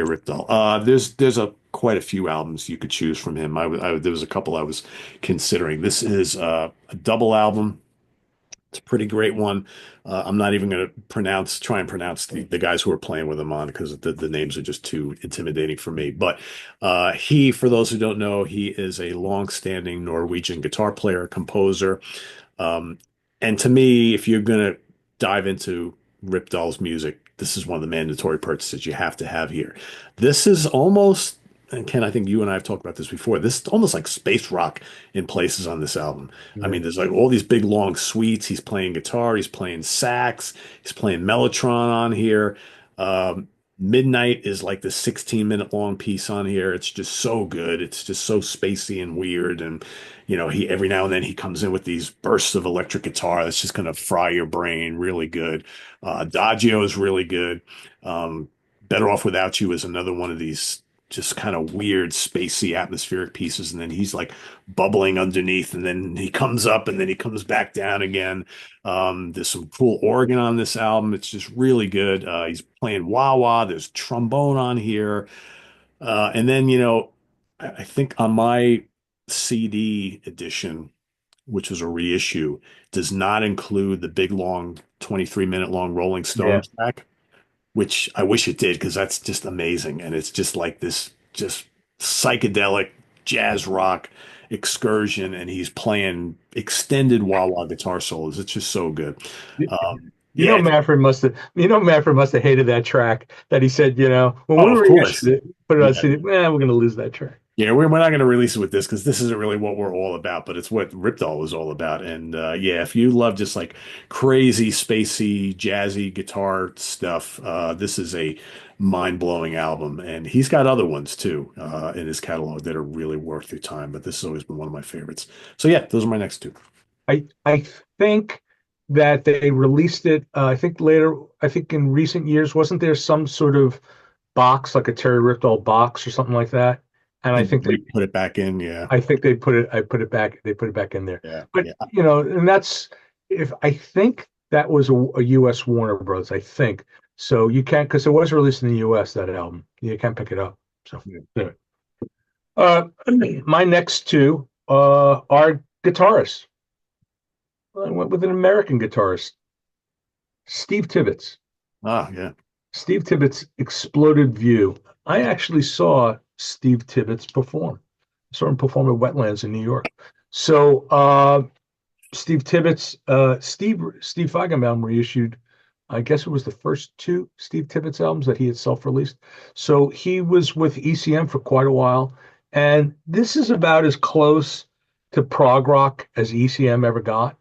Rypdal. There's a quite a few albums you could choose from him. There was a couple I was considering. This is a double album. It's a pretty great one. I'm not even going to try and pronounce the guys who are playing with him on because the names are just too intimidating for me. But for those who don't know, he is a long-standing Norwegian guitar player, composer. Um, and to me, if you're going to dive into Ripdahl's music, this is one of the mandatory purchases you have to have here. This is almost, and Ken, I think you and I have talked about this before. This is almost like space rock in places on this album. I Yeah. mean, there's like all these big long suites. He's playing guitar, he's playing sax, he's playing mellotron on here. Um, Midnight is like the 16-minute long piece on here. It's just so good. It's just so spacey and weird. And he every now and then he comes in with these bursts of electric guitar that's just gonna fry your brain. Really good. Adagio is really good. Um, Better Off Without You is another one of these just kind of weird, spacey, atmospheric pieces. And then he's like bubbling underneath, and then he comes up, and then he comes back down again. There's some cool organ on this album. It's just really good. He's playing wah wah. There's trombone on here. And then, I think on my CD edition, which was a reissue, does not include the big long 23-minute long Rolling Stone Yeah. track, which I wish it did because that's just amazing. And it's just like this just psychedelic, jazz rock excursion, and he's playing extended wah-wah guitar solos. It's just so good. Yeah, Manfred must have hated that track that he said, when we oh, of reissued course. it, put it on Yeah. CD, we're going to lose that track. Yeah, we're not going to release it with this because this isn't really what we're all about, but it's what Riptall was all about. And yeah, if you love just like crazy, spacey, jazzy guitar stuff, this is a mind-blowing album. And he's got other ones too in his catalog that are really worth your time, but this has always been one of my favorites. So yeah, those are my next two. I think that they released it. I think later. I think in recent years, wasn't there some sort of box like a Terry Rypdal box or something like that? And And we put it back in. Yeah, I think they put it. I put it back. They put it back in there. yeah, But yeah. and that's if I think that was a U.S. Warner Bros. I think so. You can't because it was released in the U.S. that album. You can't pick it up. So Yeah. anyway. My next two are guitarists. I went with an American guitarist, Steve Tibbetts. Ah, yeah. Steve Tibbetts' Exploded View. I actually saw Steve Tibbetts perform. I saw him perform at Wetlands in New York. So Steve Tibbetts, Steve Feigenbaum reissued. I guess it was the first two Steve Tibbetts albums that he had self-released. So he was with ECM for quite a while, and this is about as close to prog rock as ECM ever got.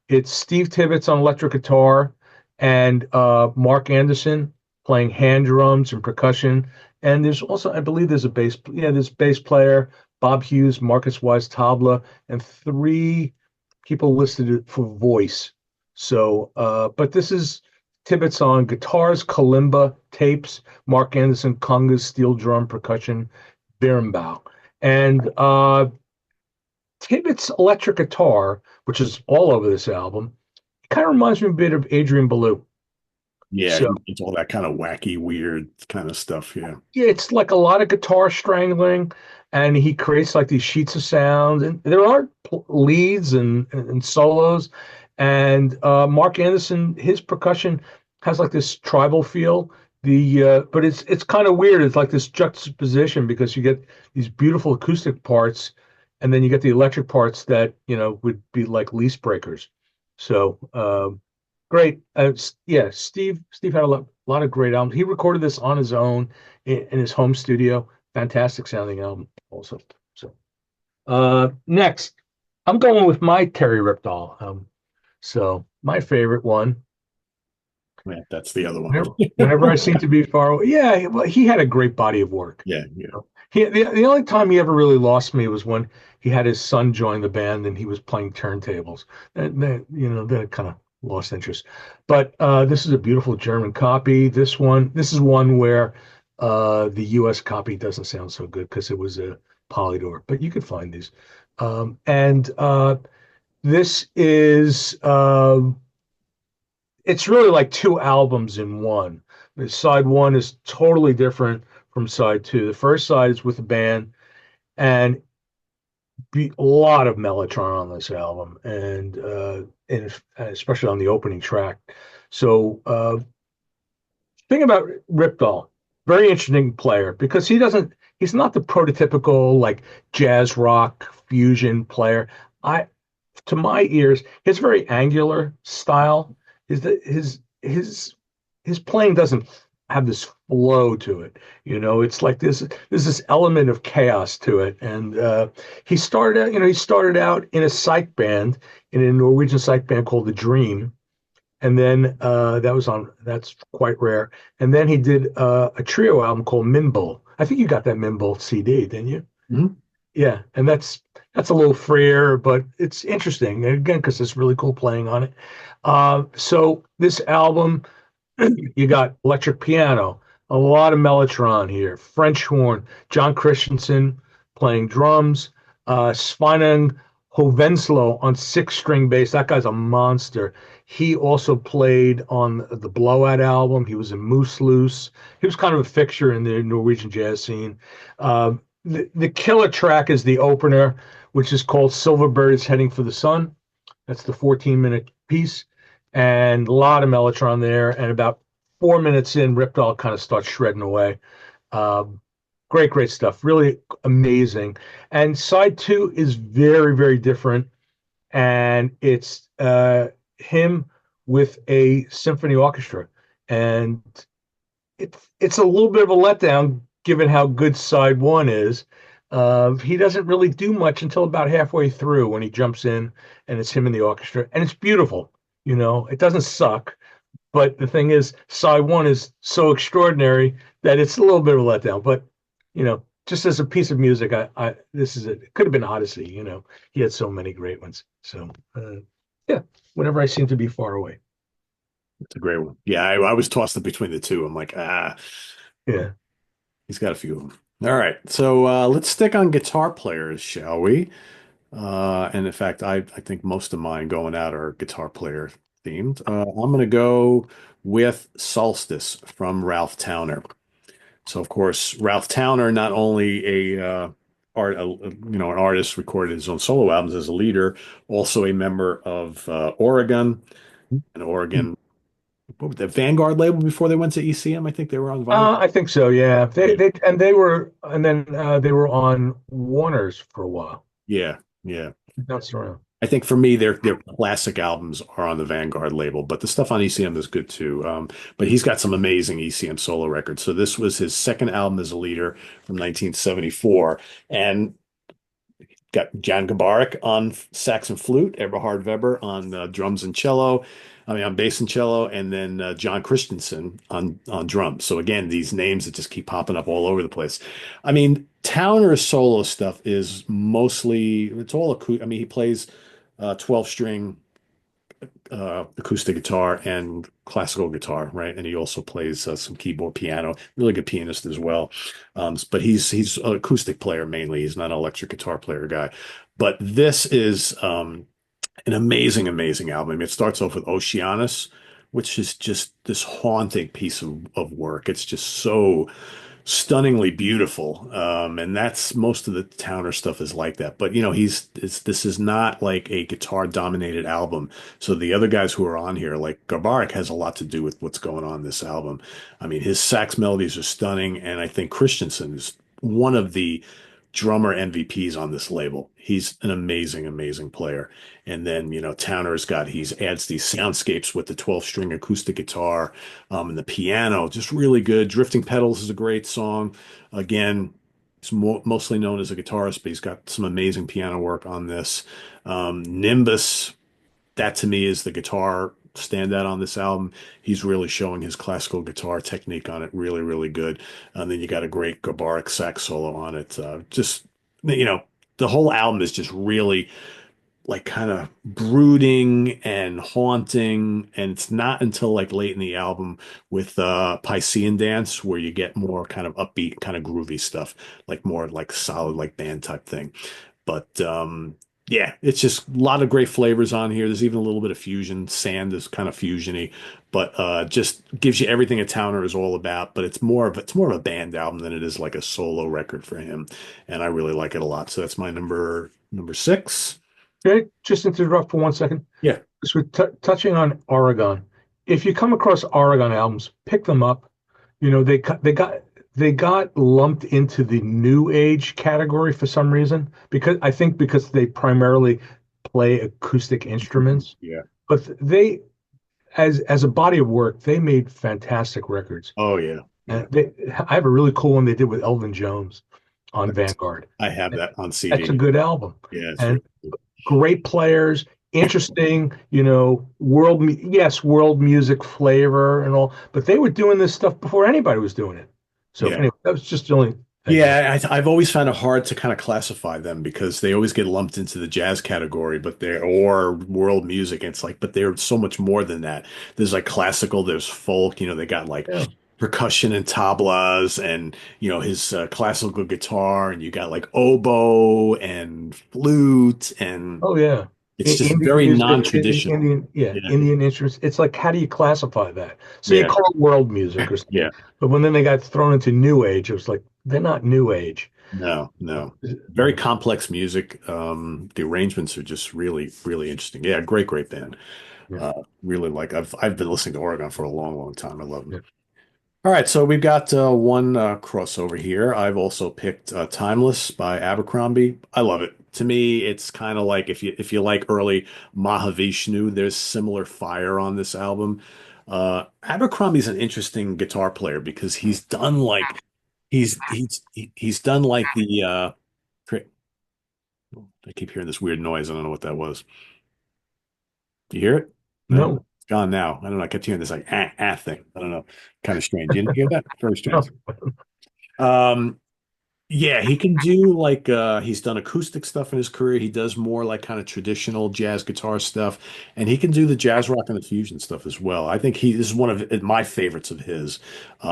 It's Steve Tibbetts on electric guitar and Mark Anderson playing hand drums and percussion. And there's also, I believe, there's a bass. Yeah, there's bass player Bob Hughes, Marcus Wise Tabla, and three people listed for voice. So, but this is Tibbetts on guitars, kalimba, tapes, Mark Anderson, congas, steel drum, percussion, berimbau. And Tibbetts' electric guitar, which is all over this album, it kind of reminds me a bit of Adrian Belew. Yeah, So it's all that kind of wacky, weird kind of stuff. Yeah. yeah, it's like a lot of guitar strangling, and he creates like these sheets of sound, and there are leads and solos. And Mark Anderson, his percussion has like this tribal feel. But it's kind of weird. It's like this juxtaposition because you get these beautiful acoustic parts, and then you get the electric parts that would be like lease breakers. So great. Yeah, Steve had a lot of great albums. He recorded this on his own in his home studio. Fantastic sounding album, also. So next, I'm going with my Terry Rypdal. So my favorite one. Yeah, that's the other one. Whenever I seem to be far away, yeah, well, he had a great body of work. Yeah, yeah. The only time he ever really lost me was when he had his son join the band and he was playing turntables. Then it kind of lost interest. But this is a beautiful German copy. This is one where the U.S. copy doesn't sound so good because it was a Polydor, but you could find these. And this is it's really like two albums in one. Side one is totally different from side two. The first side is with the band, and a lot of Mellotron on this album, and especially on the opening track. So, thing about Rypdal, very interesting player because he's not the prototypical like jazz rock fusion player. To my ears, his very angular style is that his playing doesn't have this flow to it. It's like there's this element of chaos to it. And he started out in a psych band, in a Norwegian psych band called The Dream. And then that's quite rare. And then he did a trio album called Minbull. I think you got that Minbull CD, didn't you? Mhm. Yeah, and that's a little freer, but it's interesting again because it's really cool playing on it. So this album, you got electric piano, a lot of mellotron here, French horn, John Christensen playing drums, Sveinung Hovenslo on six-string bass. That guy's a monster. He also played on the Blowout album. He was in Moose Loose. He was kind of a fixture in the Norwegian jazz scene. The killer track is the opener, which is called Silverbird is Heading for the Sun. That's the 14-minute piece, and a lot of mellotron there. And about 4 minutes in, Rypdal kind of starts shredding away. Great, great stuff. Really amazing. And side two is very, very different. And it's him with a symphony orchestra. And it's a little bit of a letdown given how good side one is. He doesn't really do much until about halfway through when he jumps in and it's him in the orchestra. And it's beautiful. It doesn't suck. But the thing is, side one is so extraordinary that it's a little bit of a letdown. But just as a piece of music, this is it. It could have been Odyssey. He had so many great ones. So yeah, whenever I seem to be far away. It's a great one. Yeah, I was tossed up between the two. I'm like, Yeah. he's got a few of them. All right, so let's stick on guitar players, shall we? And in fact, I think most of mine going out are guitar player themed. I'm going to go with Solstice from Ralph Towner. So of course, Ralph Towner, not only an artist, recorded his own solo albums as a leader, also a member of Oregon, and Oregon, what was the Vanguard label before they went to ECM? I think they were on vinyl. I think so. Yeah. They Yeah, they and they were and then they were on Warner's for a while. yeah, yeah. Bounced around. I think for me, their classic albums are on the Vanguard label, but the stuff on ECM is good too. But he's got some amazing ECM solo records. So this was his second album as a leader from 1974, and got Jan Gabarek on sax and flute, Eberhard Weber on drums and cello. I mean, on bass and cello, and then John Christensen on drums. So again, these names that just keep popping up all over the place. I mean, Towner's solo stuff is mostly it's all acoustic. I mean, he plays 12 string acoustic guitar and classical guitar, right? And he also plays some keyboard, piano. Really good pianist as well. But he's an acoustic player mainly. He's not an electric guitar player guy. But this is an amazing, amazing album. I mean, it starts off with Oceanus, which is just this haunting piece of work. It's just so stunningly beautiful. And that's most of the Towner stuff is like that. But this is not like a guitar dominated album. So the other guys who are on here, like Garbarek, has a lot to do with what's going on in this album. I mean, his sax melodies are stunning, and I think Christensen is one of the drummer MVPs on this label. He's an amazing, amazing player. And then, Towner's he adds these soundscapes with the 12 string acoustic guitar, and the piano, just really good. Drifting Petals is a great song. Again, he's mostly known as a guitarist, but he's got some amazing piano work on this. Nimbus, that to me is the guitar standout on this album. He's really showing his classical guitar technique on it. Really, really good. And then you got a great Gabarek sax solo on it. The whole album is just really like kind of brooding and haunting. And it's not until like late in the album with Piscean Dance where you get more kind of upbeat, kind of groovy stuff, like more like solid, like band type thing. But yeah, it's just a lot of great flavors on here. There's even a little bit of fusion. Sand is kind of fusiony, but just gives you everything a Towner is all about. But it's more of a band album than it is like a solo record for him, and I really like it a lot. So that's my number six. Okay, just interrupt for 1 second. Yeah. Because we're touching on Oregon. If you come across Oregon albums, pick them up. They got lumped into the new age category for some reason because they primarily play acoustic instruments. Yeah. But they, as a body of work, they made fantastic records. Oh yeah. Yeah. And I have a really cool one they did with Elvin Jones on Vanguard. I have that on That's a CD. good album. Yeah, it's And really good. great players, interesting, world music flavor and all, but they were doing this stuff before anybody was doing it. So Yeah. anyway, that was just the only thing. Yeah, I've always found it hard to kind of classify them because they always get lumped into the jazz category, or world music. It's like, but they're so much more than that. There's like classical, there's folk, they got like Yeah. percussion and tablas and, his classical guitar, and you got like oboe and flute, and Oh yeah. it's just Indian very music, non-traditional. Indian, yeah, Yeah, Indian instruments. It's like, how do you classify that? So you yeah, call it world music or something. yeah. But when then they got thrown into new age, it was like, they're not new age. No, no. Very Yeah. complex music. The arrangements are just really, really interesting. Yeah, great, great band. Yeah. Really like I've been listening to Oregon for a long, long time. I love Yeah. them. All right, so we've got one crossover here. I've also picked "Timeless" by Abercrombie. I love it. To me, it's kind of like if you like early Mahavishnu, there's similar fire on this album. Abercrombie's an interesting guitar player because he's done like the I keep hearing this weird noise. I don't know what that was. Do you hear it? No, No, it's gone now. I don't know. I kept hearing this like thing. I don't know. Kind of strange. You didn't hear that? Very no. strange. Um, Yeah, he can do like he's done acoustic stuff in his career. He does more like kind of traditional jazz guitar stuff, and he can do the jazz rock and the fusion stuff as well. I think he this is one of my favorites of his.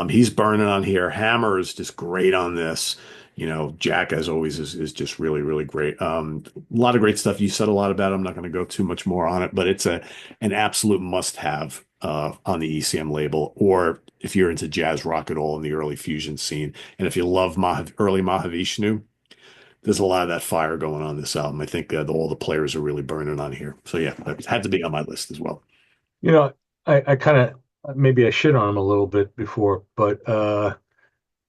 He's burning on here. Hammer is just great on this. Jack as always is just really really great. A lot of great stuff. You said a lot about it. I'm not going to go too much more on it, but it's a an absolute must-have on the ECM label, or if you're into jazz rock at all in the early fusion scene. And if you love early Mahavishnu, there's a lot of that fire going on this album. I think all the players are really burning on here. So yeah, it had to be on my list as well. You know, I kind of maybe I shit on him a little bit before, but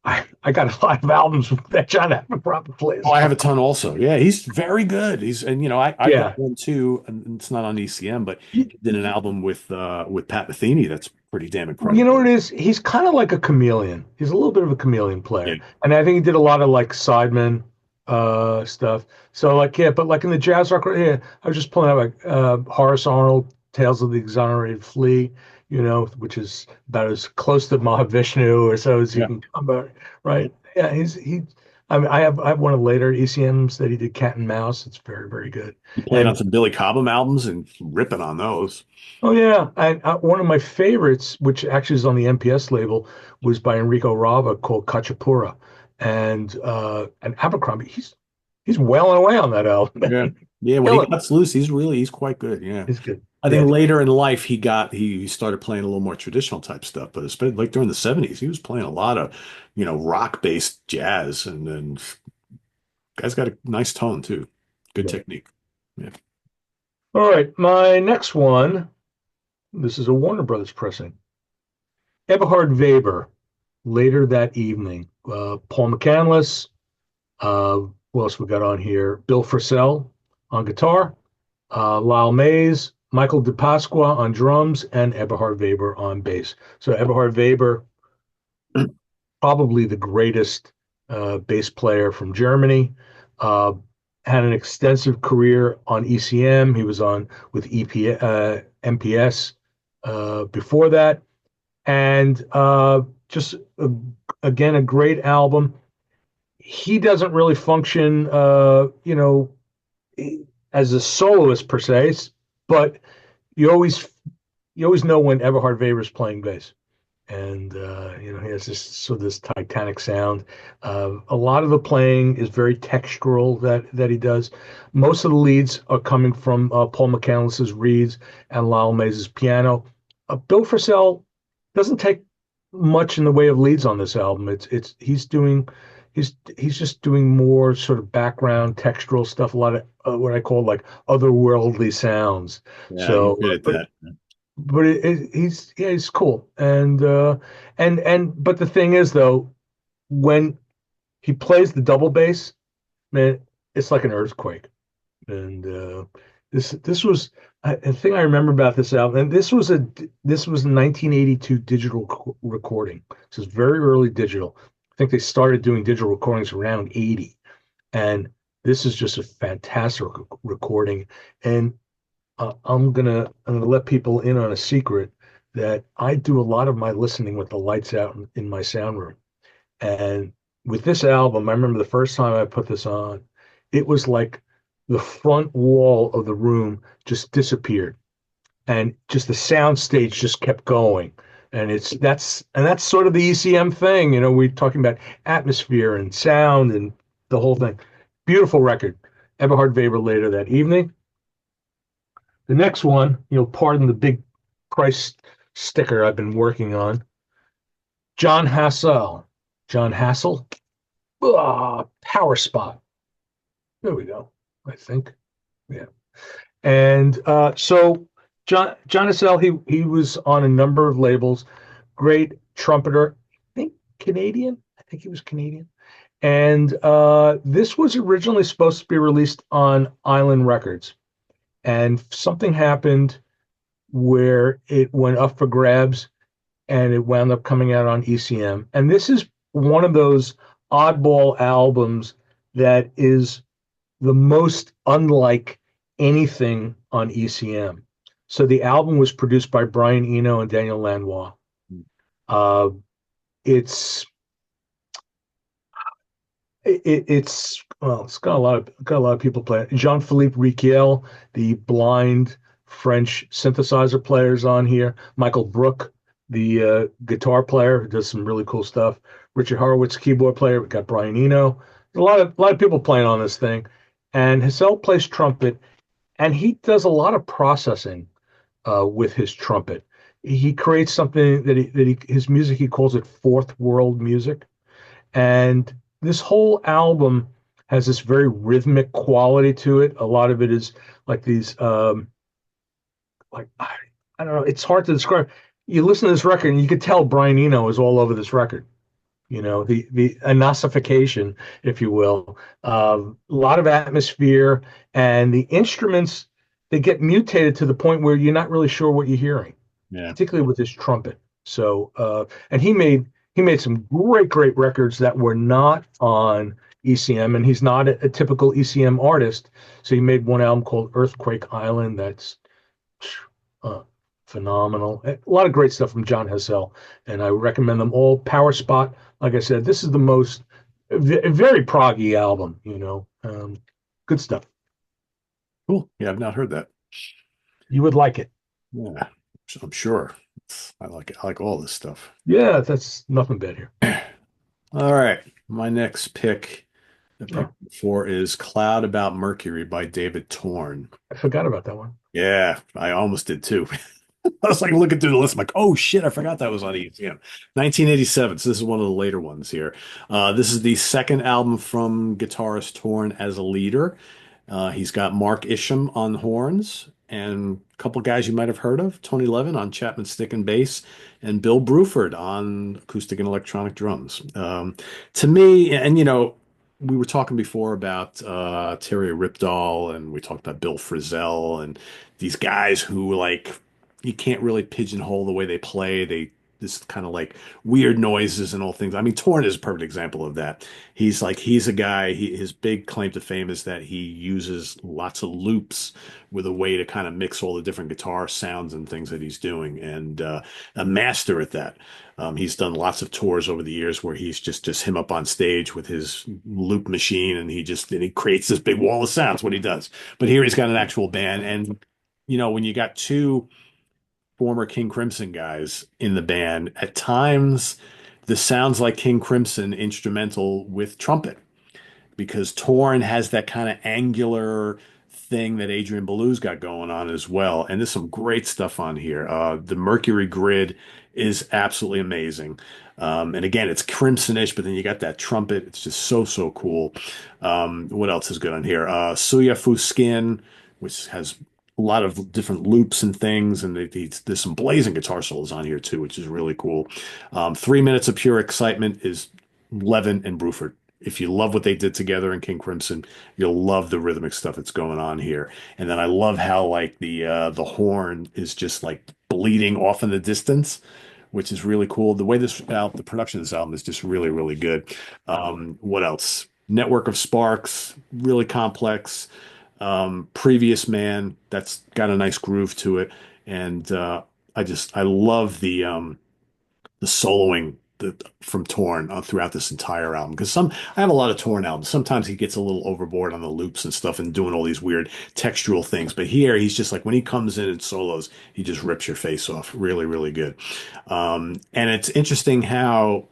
I got a lot of albums that John Abercrombie Oh, plays. I have a ton also. Yeah, he's very good. I've got Yeah. one too, and it's not on ECM, but he did an album with Pat Metheny that's pretty damn You incredible. know what it is? He's kind of like a chameleon. He's a little bit of a chameleon Yeah, player. And I think he did a lot of like Sidemen stuff. So like yeah, but like in the jazz rock, yeah, I was just pulling out like Horace Arnold, Tales of the Exonerated Flea, which is about as close to Mahavishnu or so as you yeah. can come about, right? Yeah, he I mean I have one of the later ECMs that he did Cat and Mouse. It's very, very good. He played on And some Billy Cobham albums and ripping on those. oh yeah, one of my favorites, which actually is on the MPS label, was by Enrico Rava called Cachapura, and Abercrombie. He's wailing away on that album, Yeah. man. Yeah, when he Killing it. cuts loose, he's quite good. Yeah. He's good. I think Yeah. later in life he started playing a little more traditional type stuff, but especially like during the 70s, he was playing a lot of, rock-based jazz and guy's got a nice tone too. Good Yeah. technique. Yeah. All right, my next one. This is a Warner Brothers pressing. Eberhard Weber. Later that evening, Paul McCandless. Who else we got on here? Bill Frisell on guitar. Lyle Mays, Michael DePasqua on drums, and Eberhard Weber on bass. So Eberhard Weber, probably the greatest bass player from Germany, uh, had an extensive career on ECM. He was on with MPS before that, and just again a great album. He doesn't really function, as a soloist per se, but you always you always know when Eberhard Weber's playing bass, and he has this Titanic sound. A lot of the playing is very textural that he does. Most of the leads are coming from Paul McCandless's reeds and Lyle Mays' piano. Bill Frisell doesn't take much in the way of leads on this album. It's he's just doing more sort of background textural stuff, a lot of what I call like otherworldly sounds. Yeah, he's So, good at that. but he's cool, and but the thing is though, when he plays the double bass, man, it's like an earthquake. And this was a thing I remember about this album, and this was a 1982 digital recording. This is very early digital. I think they started doing digital recordings around 80, and this is just a fantastic recording. And I'm gonna let people in on a secret that I do a lot of my listening with the lights out in my sound room. And with this album, I remember the first time I put this on, it was like the front wall of the room just disappeared, and just the sound stage just kept going. And that's sort of the ECM thing, we're talking about atmosphere and sound and the whole thing. Beautiful record. Eberhard Weber later that evening. The next one, pardon the big price sticker I've been working on. John Hassell. John Hassell. Power Spot. There we go. I think. Yeah. And so John Hassell, he was on a number of labels. Great trumpeter. Canadian. I think he was Canadian. And this was originally supposed to be released on Island Records. And something happened where it went up for grabs and it wound up coming out on ECM. And this is one of those oddball albums that is the most unlike anything on ECM. So the album was produced by Brian Eno and Daniel Lanois. Uh, it's it's well, it's got a lot of people playing. Jean-Philippe Riquel, the blind French synthesizer players on here. Michael Brook, the guitar player, who does some really cool stuff. Richard Horowitz, keyboard player. We got Brian Eno. There's a lot of people playing on this thing, and Hassel plays trumpet, and he does a lot of processing with his trumpet. He creates something his music, he calls it fourth world music. And this whole album has this very rhythmic quality to it. A lot of it is like these, I don't know, it's hard to describe. You listen to this record and you could tell Brian Eno is all over this record. The enossification, if you will. A lot of atmosphere, and the instruments, they get mutated to the point where you're not really sure what you're hearing, Yeah. particularly with his trumpet. So, and he made some great records that were not on ECM, and he's not a typical ECM artist. So he made one album called Earthquake Island that's uh, phenomenal. A lot of great stuff from John Hassel, and I recommend them all. Power Spot, like I said, this is the most very proggy album. Good stuff. Cool. Yeah, I've not heard that. You would like it. Yeah, I'm sure. I like it. I like all this stuff. Yeah, that's nothing bad here. All right. My next pick, the pick Oh, four is Cloud About Mercury by David Torn. I forgot about that one. Yeah, I almost did too. I was like looking through the list. I'm like, oh shit, I forgot that was on ECM. 1987. So this is one of the later ones here. This is the second album from guitarist Torn as a leader. He's got Mark Isham on horns and a couple guys you might have heard of, Tony Levin on Chapman stick and bass, and Bill Bruford on acoustic and electronic drums. To me, and we were talking before about Terje Rypdal, and we talked about Bill Frisell and these guys who like you can't really pigeonhole the way they play. They this kind of like weird noises and all things. I mean, Torn is a perfect example of that. He's a guy. His big claim to fame is that he uses lots of loops with a way to kind of mix all the different guitar sounds and things that he's doing, and a master at that. He's done lots of tours over the years where he's just him up on stage with his loop machine, and he creates this big wall of sounds. What he does, but here he's got an actual band, and when you got two former King Crimson guys in the band, at times this sounds like King Crimson instrumental with trumpet because Torn has that kind of angular thing that Adrian Belews got going on as well. And there's some great stuff on here. The Mercury grid is absolutely amazing. And again, it's crimsonish, but then you got that trumpet. It's just so cool. What else is good on here? Suya Fu Skin, which has a lot of different loops and things, and there's some blazing guitar solos on here too, which is really cool. 3 minutes of pure excitement is Levin and Bruford. If you love what they did together in King Crimson, you'll love the rhythmic stuff that's going on here. And then I love how like the horn is just like bleeding off in the distance, which is really cool. The way the production of this album is just really good. What else? Network of Sparks, really complex. Previous Man, that's got a nice groove to it, and I love the soloing from Torn throughout this entire album because I have a lot of Torn albums. Sometimes he gets a little overboard on the loops and stuff and doing all these weird textural things, but here he's just like when he comes in and solos, he just rips your face off. Really good. And it's interesting how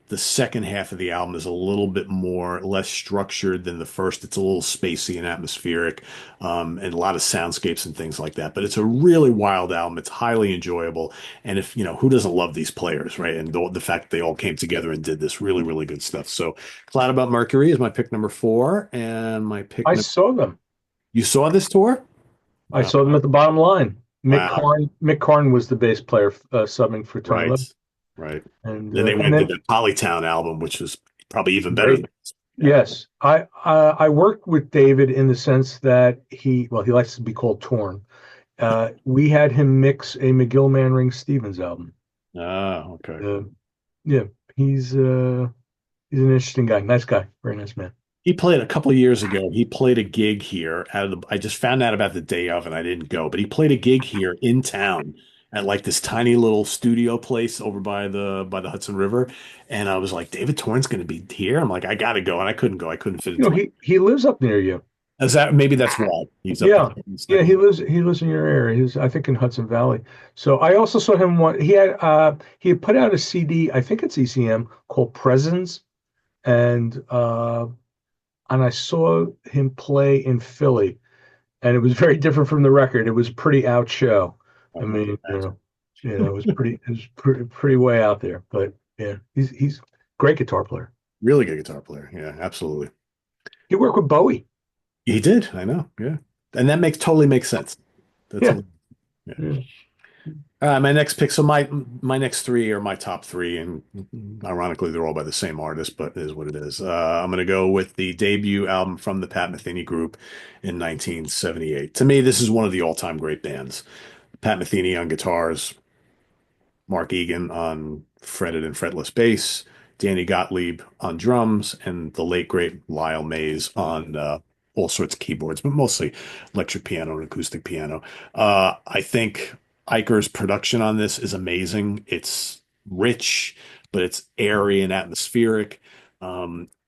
the second half of the album is a little bit less structured than the first. It's a little spacey and atmospheric, and a lot of soundscapes and things like that. But it's a really wild album. It's highly enjoyable. And if, who doesn't love these players, right? And the fact that they all came together and did this really good stuff. So Cloud About Mercury is my pick number four. And my pick I number, saw them. you saw this tour? I Wow. saw them at the bottom line. Wow. Mick Karn was the bass player subbing for Tony Right. Levin. right. Then they And went and did then the Polytown album, which was probably even better than great. this. Yeah. Yes, I worked with David in the sense that he likes to be called Torn. We had him mix a McGill Manring Stevens album. Ah, okay. Uh, yeah, he's uh, he's an interesting guy, nice guy, very nice man. He played a couple of years ago. He played a gig here I just found out about the day of and I didn't go, but he played a gig here in town at like this tiny little studio place over by the Hudson River. And I was like, David Torn's going to be here. I'm like, I got to go. And I couldn't go. I couldn't fit You know, into my, he lives up near you. is that maybe that's why he's up Yeah, in this neck yeah, of the woods. he lives in your area. He's I think in Hudson Valley. So I also saw him one. He had put out a CD. I think it's ECM called Presence, and uh, and I saw him play in Philly, and it was very different from the record. It was a pretty out show. I I mean, can imagine. it was pretty way out there. But yeah, he's great guitar player. Really good guitar player. Yeah, absolutely. He worked with Bowie. He did. I know. Yeah. And that makes totally makes sense. That's Yeah, a, yeah. yeah. My next pick. So my next three are my top three, and ironically, they're all by the same artist, but it is what it is. I'm gonna go with the debut album from the Pat Metheny Group in 1978. To me, this is one of the all-time great bands. Pat Metheny on guitars, Mark Egan on fretted and fretless bass, Danny Gottlieb on drums, and the late great Lyle Mays on all sorts of keyboards, but mostly electric piano and acoustic piano. I think Eicher's production on this is amazing. It's rich, but it's airy and atmospheric.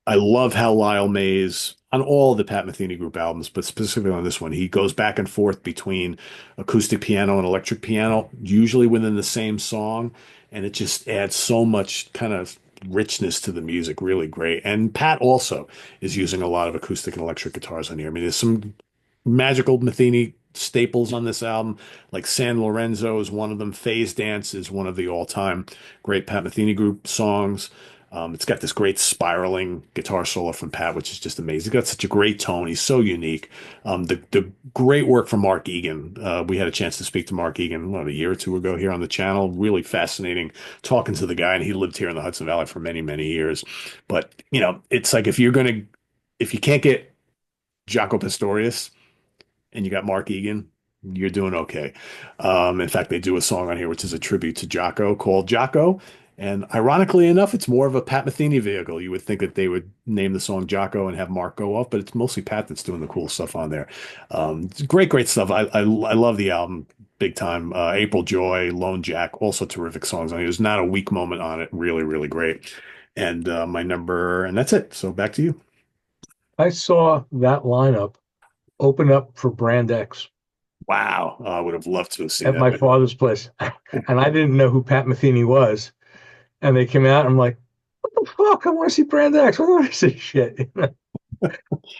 I love how Lyle Mays, on all the Pat Metheny Group albums, but specifically on this one, he goes back and forth between acoustic piano and electric piano, usually within the same song, and it just adds so much kind of richness to the music. Really great. And Pat also is using a lot of acoustic and electric guitars on here. I mean, there's some magical Metheny staples on this album, like San Lorenzo is one of them. Phase Dance is one of the all-time great Pat Metheny Group songs. It's got this great spiraling guitar solo from Pat, which is just amazing. He's got such a great tone. He's so unique. The great work from Mark Egan. We had a chance to speak to Mark Egan, what, a year or two ago here on the channel. Really fascinating talking to the guy, and he lived here in the Hudson Valley for many, many years. But, it's like if you can't get Jaco Pastorius and you got Mark Egan, you're doing okay. In fact, they do a song on here which is a tribute to Jaco called Jaco. And ironically enough, it's more of a Pat Metheny vehicle. You would think that they would name the song Jaco and have Mark go off, but it's mostly Pat that's doing the cool stuff on there. It's great, great stuff. I love the album big time. April Joy, Lone Jack, also terrific songs on it. There's not a weak moment on it. Really, really great. And and that's it. So back to you. I saw that lineup open up for Brand X Wow. I would have loved to have seen at that. my father's place, and I didn't know who Pat Metheny was. And they came out, and I'm like, what the fuck? I want to see Brand X. I want to see shit.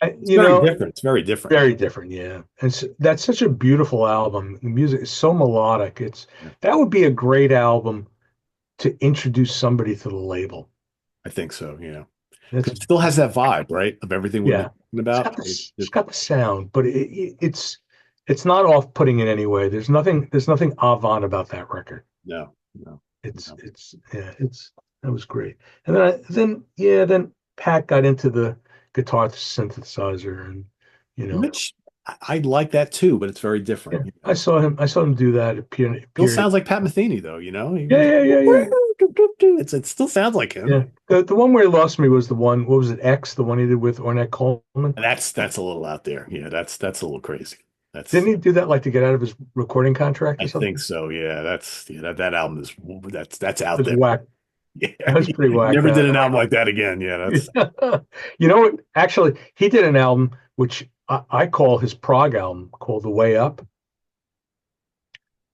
It's You very know, different. It's very different. very different, yeah. That's such a beautiful album. The music is so melodic. Yeah, That would be a great album to introduce somebody to the label. I think so. Yeah. That's Because it still has that vibe, right? Of everything we've been yeah. talking about. It's got the sound, but it's not off-putting in any way. There's nothing avant about that record. No, no, no. It's that was great. And then Pat got into the guitar synthesizer, and you know Which I like that too, but it's very different. yeah, I saw him do that at Still period. sounds like Pat Metheny, though. He Yeah, goes, yeah, yeah, yeah, it still sounds like him. yeah. The one where he lost me was the one. What was it? X, the one he did with Ornette Coleman. And that's a little out there. Yeah, that's a little crazy. Didn't That's he do that like to get out of his recording contract or I think something? so. Yeah, that album is that's It out was there. whack. Yeah, That was pretty he whacked never did out. an album like that again. Yeah, that's You know what? Actually, he did an album which I call his prog album called The Way Up.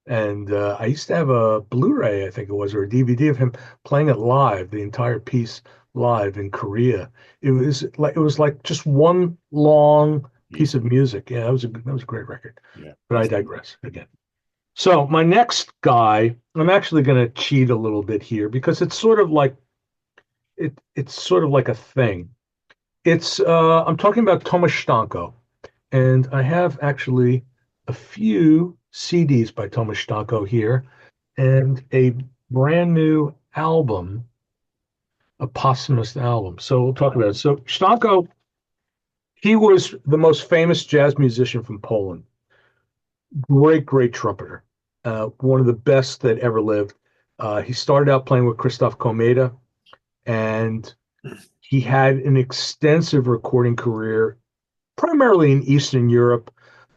And I used to have a Blu-ray, I think it was, or a DVD of him playing it live, the entire piece live in Korea. It was like just one long piece of music. Yeah, that was a great record. yeah. But I digress again. So my next guy, I'm actually going to cheat a little bit here because it's sort of like a thing. I'm talking about Thomas Stanko, and I have actually a few CDs by Thomas Stanko here, and a brand new album, a posthumous album. So we'll talk about it. So Stanko, he was the most famous jazz musician from Poland. Great, great trumpeter. One of the best that ever lived. He started out playing with Christoph Komeda, and he had an extensive recording career, primarily in Eastern Europe,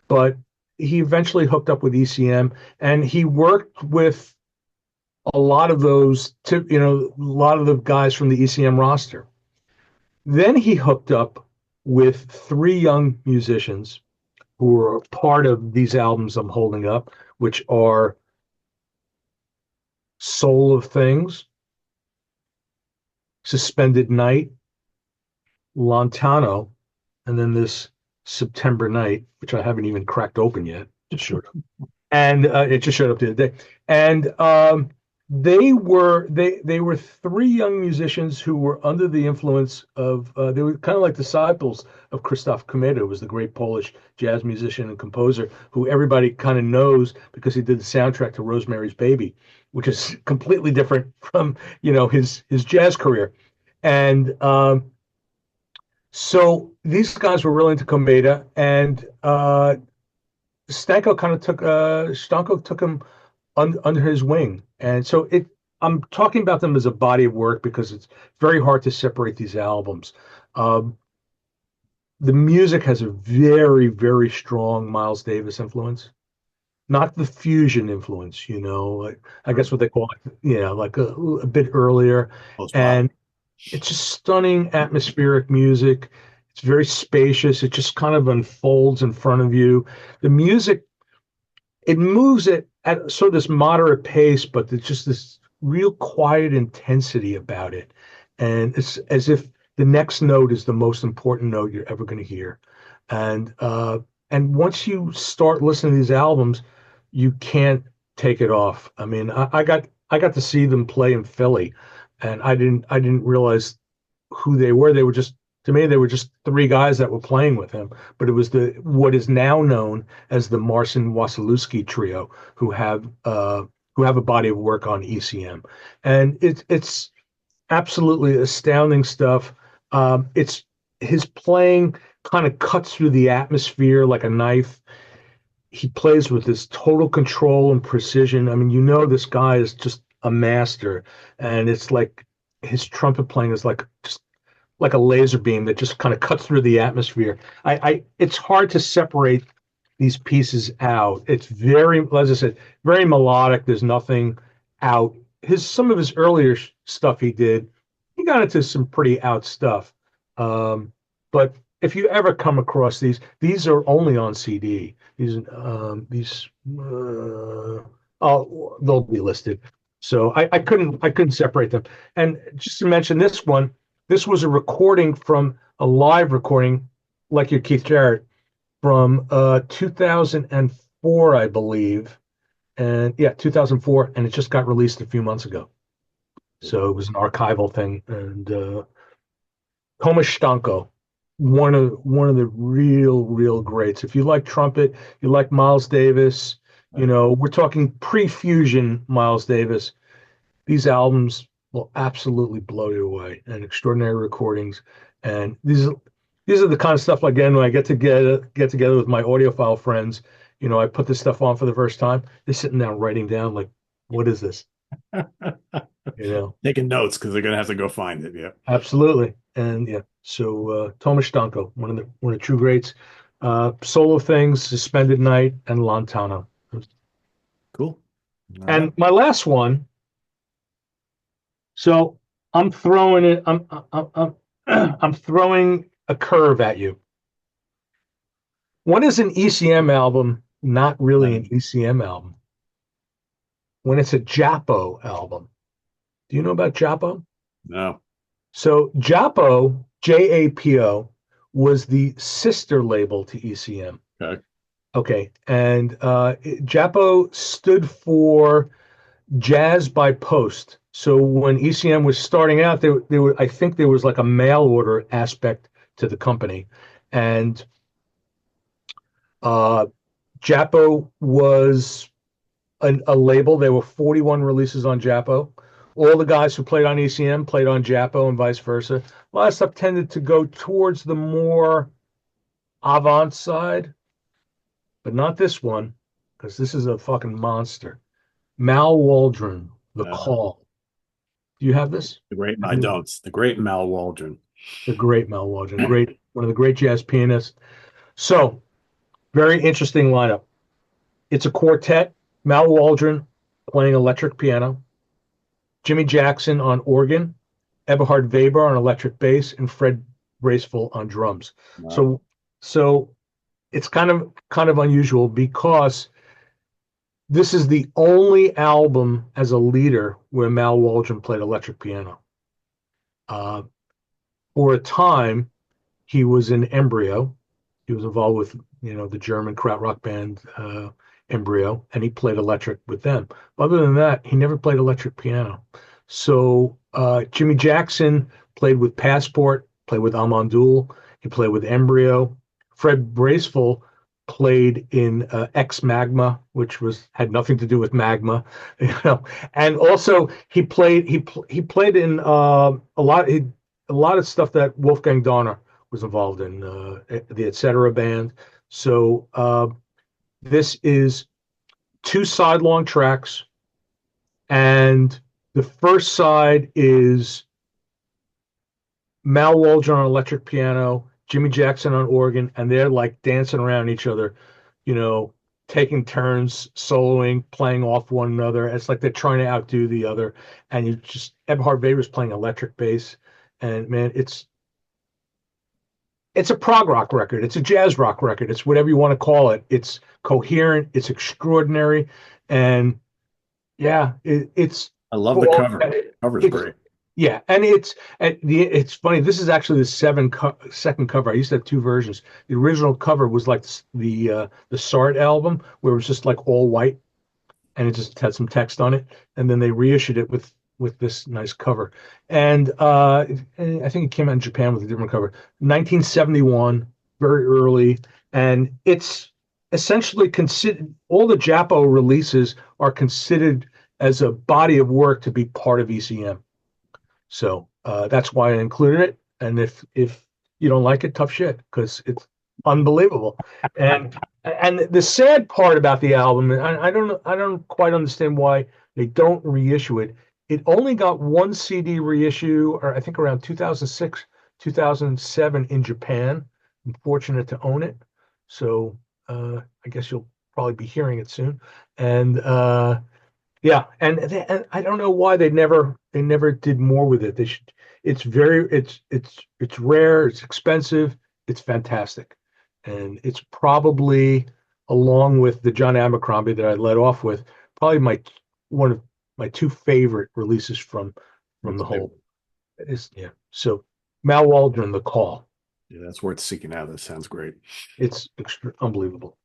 but he eventually hooked up with ECM, and he worked with a lot of a lot of the guys from the ECM roster. Then he hooked up with three young musicians who are part of these albums I'm holding up, which are Soul of Things, Suspended Night, Lontano, and then this September Night, which I haven't even cracked open yet. Just showed up, and it just showed up the other day. And they were three young musicians who were under the influence of they were kind of like disciples of Krzysztof Komeda, who was the great Polish jazz musician and composer who everybody kind of knows because he did the soundtrack to Rosemary's Baby, which is completely different from his jazz career. And so these guys were really into Komeda, and Stanko took him under his wing, and so I'm talking about them as a body of work because it's very hard to separate these albums. Um, the music has a very, very strong Miles Davis influence, not the fusion influence, like I guess what they call it, like a bit earlier, Post pop. and it's just stunning atmospheric music. It's very spacious. It just kind of unfolds in front of you. The music, it moves at sort of this moderate pace, but there's just this real quiet intensity about it. And it's as if the next note is the most important note you're ever going to hear. And once you start listening to these albums, you can't take it off. I mean, I got to see them play in Philly, and I didn't realize who they were. They were just to me they were just three guys that were playing with him. But it was the what is now known as the Marcin Wasilewski trio who have a body of work on ECM, and it's absolutely astounding stuff. It's his playing kind of cuts through the atmosphere like a knife. He plays with this total control and precision. I mean, this guy is just a master, and it's like his trumpet playing is like just like a laser beam that just kind of cuts through the atmosphere. It's hard to separate these pieces out. It's very, as I said, very melodic. There's nothing out. Some of his earlier stuff he got into some pretty out stuff. But if you ever come across these are only on CD. These they'll be listed. So I couldn't separate them. And just to mention this one, this was a recording from a live recording, like your Keith Jarrett, from 2004, I believe. And yeah, 2004, and it just got released a few months ago. So it was an archival thing. And Tomasz Stanko, one of the real greats. If you like trumpet, you like Miles Davis, we're talking pre-fusion Miles Davis. These albums will absolutely blow you away, and extraordinary recordings. And these are the kind of stuff, again, when I get together with my audiophile friends, I put this stuff on for the first time. They're sitting down writing down like, what is this? Taking notes because they're gonna have to go find it. Yeah. Absolutely. And yeah, so Tomasz Stanko, one of the true greats. Solo Things, Suspended Night, and Lontano. Cool. All right. And my last one. So I'm throwing it. I'm throwing a curve at you. When is an ECM album not really an ECM album? When it's a Japo album. Do you know about Japo? No. So Japo, Japo, was the sister label to ECM. Okay. Okay, and Japo stood for Jazz by Post. So when ECM was starting out, I think there was like a mail order aspect to the company, and Japo was a label. There were 41 releases on Japo. all the guys who played on ECM played on Japo and vice versa. A lot of stuff tended to go towards the more avant side, but not this one, because this is a fucking monster. Mal Waldron, The Uh, Call. Do you have this? I don't. The great Mal Waldron. The great Mal Waldron, great one of the great jazz pianists. So, very interesting lineup. It's a quartet. Mal Waldron playing electric piano, Jimmy Jackson on organ, Eberhard Weber on electric bass, and Fred Braceful on drums. Wow. So it's kind of unusual because this is the only album as a leader where Mal Waldron played electric piano. Uh, for a time, he was in Embryo. He was involved with the German krautrock band Embryo, and he played electric with them. Other than that, he never played electric piano. So Jimmy Jackson played with Passport, played with Almondul, he played with Embryo. Fred Braceful played in Ex Magma, which had nothing to do with Magma, and also he played in a lot of stuff that Wolfgang Donner was involved in, the Etc. band. So this is two sidelong tracks, and the first side is Mal Waldron on electric piano, Jimmy Jackson on organ, and they're like dancing around each other, you know, taking turns soloing, playing off one another. It's like they're trying to outdo the other. And Eberhard Weber's playing electric bass, and man, it's a prog rock record. It's a jazz rock record. It's whatever you want to call it. It's coherent. It's extraordinary, and yeah, it's I love the well, cover. Cover's it's great. yeah, and it's funny. This is actually the second cover. I used to have two versions. The original cover was like the Sart album, where it was just like all white, and it just had some text on it. And then they reissued it with this nice cover. And I think it came out in Japan with a different cover. 1971, very early, and it's essentially considered, all the Japo releases are considered as a body of work to be part of ECM. So that's why I included it. And if you don't like it, tough shit, because it's unbelievable. And the sad part about the album, I don't quite understand why they don't reissue it. It only got one CD reissue, or I think around 2006, 2007 in Japan. I'm fortunate to own it, so I guess you'll probably be hearing it soon. And yeah, and I don't know why they never did more with it. They should. It's rare. It's expensive. It's fantastic, and it's probably, along with the John Abercrombie that I led off with, probably one of my two favorite releases from the whole. Yeah. So Mal Waldron, The Call. Yeah, that's worth seeking out. That sounds great. It's unbelievable.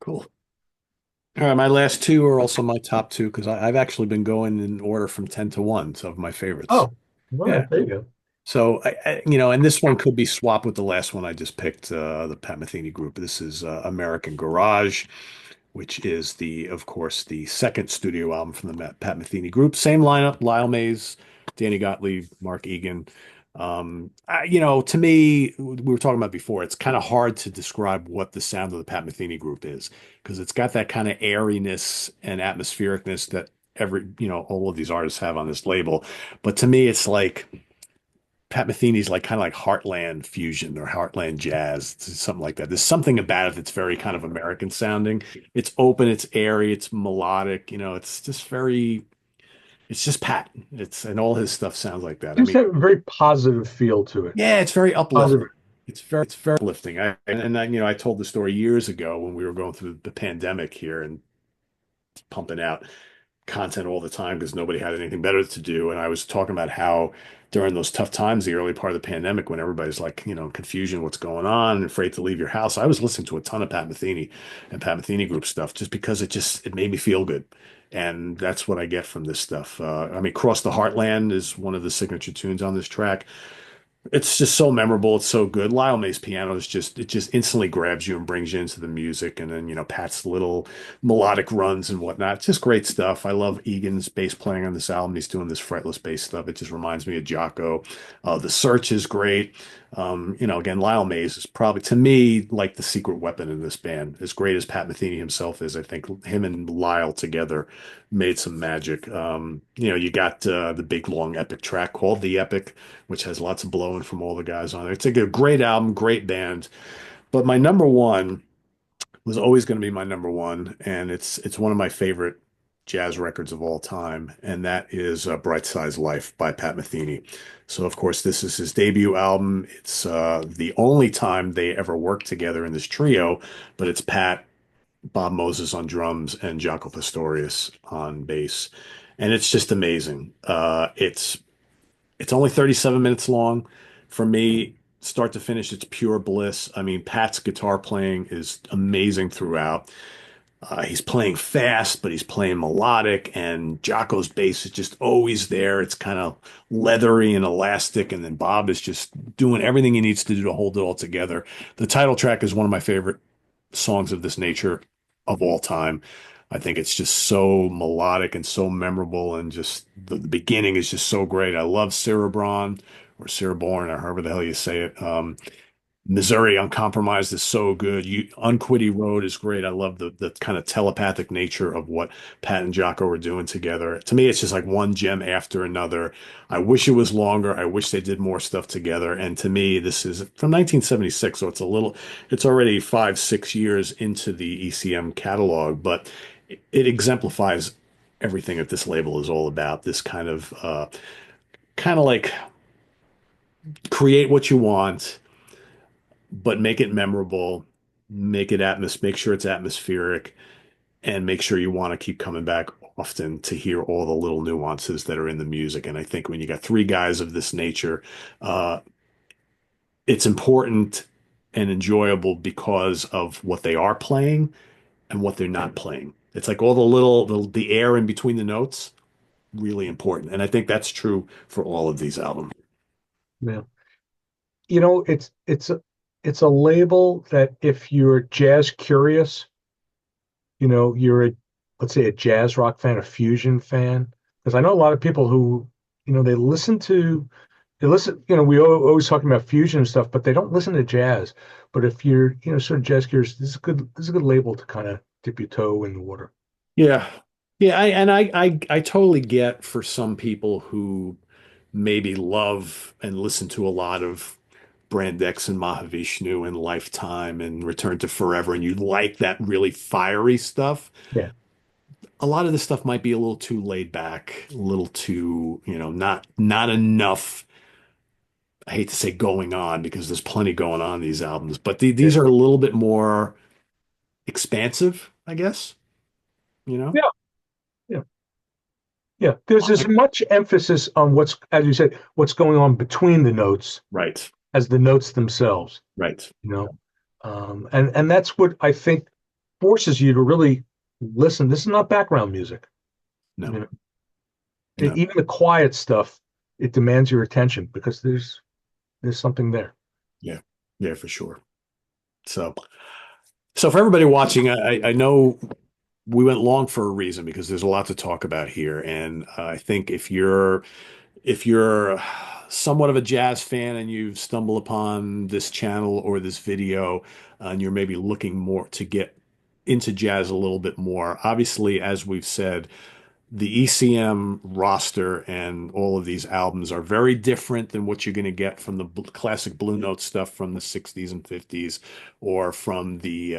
Cool. All right, my last two are also my top two because I've actually been going in order from 10 to 1, so of my favorites. Oh, all Yeah. right, there you go. So, and this one could be swapped with the last one I just picked, the Pat Metheny group. This is American Garage, which is of course, the second studio album from the Pat Metheny group. Same lineup: Lyle Mays, Danny Gottlieb, Mark Egan. To me, we were talking about before, it's kind of hard to describe what the sound of the Pat Metheny group is because it's got that kind of airiness and atmosphericness that all of these artists have on this label. But to me, it's like Pat Metheny's like kind of like Heartland fusion or Heartland jazz, something like that. There's something about it that's very kind of American sounding. It's open, it's airy, it's melodic. It's just Pat. And all his stuff sounds like that. I Just mean, have a very positive feel to it. yeah, it's very uplifting. Positive. It's very uplifting. I told the story years ago when we were going through the pandemic here and pumping out content all the time because nobody had anything better to do. And I was talking about how during those tough times, the early part of the pandemic, when everybody's like, confusion, what's going on, and afraid to leave your house, I was listening to a ton of Pat Metheny and Pat Metheny group stuff just because it made me feel good. And that's what I get from this stuff. Cross the Heartland is one of the signature tunes on this track. It's just so memorable. It's so good. Lyle May's piano is just it just instantly grabs you and brings you into the music. And then, Pat's little melodic runs and whatnot. It's just great stuff. I love Egan's bass playing on this album. He's doing this fretless bass stuff. It just reminds me of Jaco. The Search is great. Again, Lyle Mays is probably to me like the secret weapon in this band. As great as Pat Metheny himself is, I think him and Lyle together made some magic. You got the big long epic track called The Epic, which has lots of blowing from all the guys on it. It's like a great album, great band. But my number one was always going to be my number one, and it's one of my favorite jazz records of all time, and that is Bright Side's Life by Pat Metheny. So, of course, this is his debut album. It's the only time they ever worked together in this trio, but it's Pat, Bob Moses on drums, and Jaco Pastorius on bass. And it's just amazing. It's only 37 minutes long. For me, start to finish, it's pure bliss. I mean, Pat's guitar playing is amazing throughout. He's playing fast, but he's playing melodic, and Jaco's bass is just always there. It's kind of leathery and elastic, and then Bob is just doing everything he needs to do to hold it all together. The title track is one of my favorite songs of this nature of all time. I think it's just so melodic and so memorable, and just the beginning is just so great. I love Cerebron or Cereborn or however the hell you say it. Missouri Uncompromised is so good. Unquitty Road is great. I love the kind of telepathic nature of what Pat and Jaco were doing together. To me, it's just like one gem after another. I wish it was longer. I wish they did more stuff together. And to me, this is from 1976, so it's already 5, 6 years into the ECM catalog, but it exemplifies everything that this label is all about. This kind of like create what you want but make it memorable, make sure it's atmospheric, and make sure you want to keep coming back often to hear all the little nuances that are in the music. And I think when you got three guys of this nature, uh, it's important and enjoyable because of what they are playing and what they're not playing. It's like all the air in between the notes, really important. And I think that's true for all of these albums. Yeah. It's a label that if you're jazz curious, you're let's say a jazz rock fan, a fusion fan, because I know a lot of people who, they listen, we always talking about fusion and stuff, but they don't listen to jazz. But if you're, sort of jazz curious, this is a good label to kind of dip your toe in the water. Yeah. Yeah, I totally get for some people who maybe love and listen to a lot of Brand X and Mahavishnu and Lifetime and Return to Forever, and you like that really fiery stuff. Yeah. A lot of this stuff might be a little too laid back, a little too, not enough. I hate to say going on because there's plenty going on in these albums, but Yeah. these are a little bit more expansive, I guess, you know? Yeah. Yeah. Yeah. There's as much emphasis on as you said, what's going on between the notes Right, as the notes themselves, right. you know. And that's what I think forces you to really listen. This is not background music. No, You know, no. even the quiet stuff, it demands your attention because there's something there. Yeah, yeah, for sure. So, so for everybody watching, I know we went long for a reason because there's a lot to talk about here, and I think if you're somewhat of a jazz fan and you've stumbled upon this channel or this video, and you're maybe looking more to get into jazz a little bit more, obviously, as we've said, the ECM roster and all of these albums are very different than what you're going to get from the classic Blue Note stuff from the 60s and 50s or from the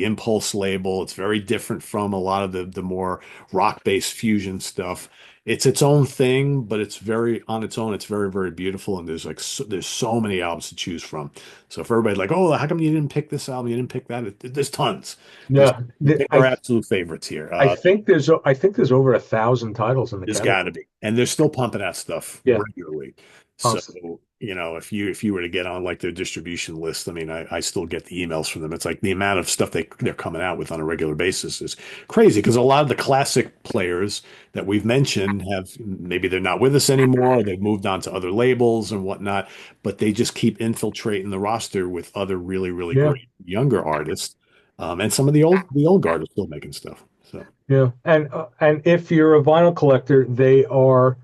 Impulse label. It's very different from a lot of the more rock-based fusion stuff. It's its own thing, but it's very on its own. It's very, very beautiful, and there's so many albums to choose from. So if everybody's like, "Oh, how come you didn't pick this album? You didn't pick that?" There's tons. There's Yeah, we pick our absolute favorites here. I think there's over 1,000 titles in the There's got catalog. to be. And they're still pumping out stuff Yeah, regularly. So constantly. if you were to get on like their distribution list, I mean, I still get the emails from them. It's like the amount of stuff they're coming out with on a regular basis is crazy because a lot of the classic players that we've mentioned have maybe they're not with us anymore, or they've moved on to other labels and whatnot, but they just keep infiltrating the roster with other really, really Yeah. great younger artists. And some of the old guard are still making stuff. So Yeah, and if you're a vinyl collector, they are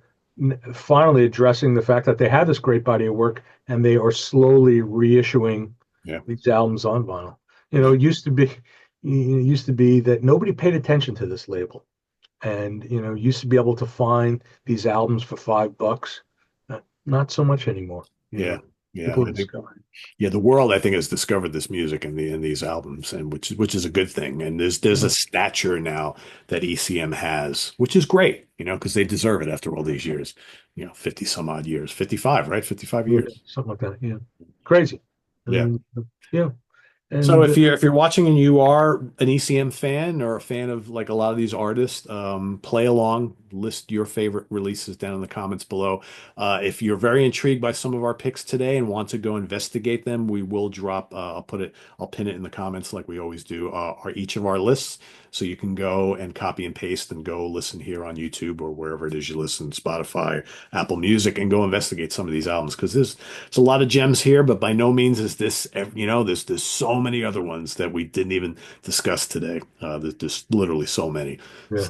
finally addressing the fact that they have this great body of work, and they are slowly reissuing yeah. these albums on vinyl. It used to be that nobody paid attention to this label, and used to be able to find these albums for $5. Not so much anymore. Yeah. Yeah. People I think discover. Yeah, the world I think has discovered this music in these albums, and which is a good thing. And there's a Yeah, stature now that ECM has, which is great, because they deserve it after all these years, 50 some odd years, 55, right? 55 yeah, years. something like that. Yeah, crazy. Yeah. And yeah, So and if you're watching and you are an ECM fan or a fan of like a lot of these artists, play along, list your favorite releases down in the comments below. If you're very intrigued by some of our picks today and want to go investigate them, we will drop. I'll pin it in the comments like we always do. Each of our lists, so you can go and copy and paste and go listen here on YouTube or wherever it is you listen, Spotify, Apple Music, and go investigate some of these albums because it's a lot of gems here, but by no means is this, there's so many other ones that we didn't even discuss today. There's literally so many. yeah,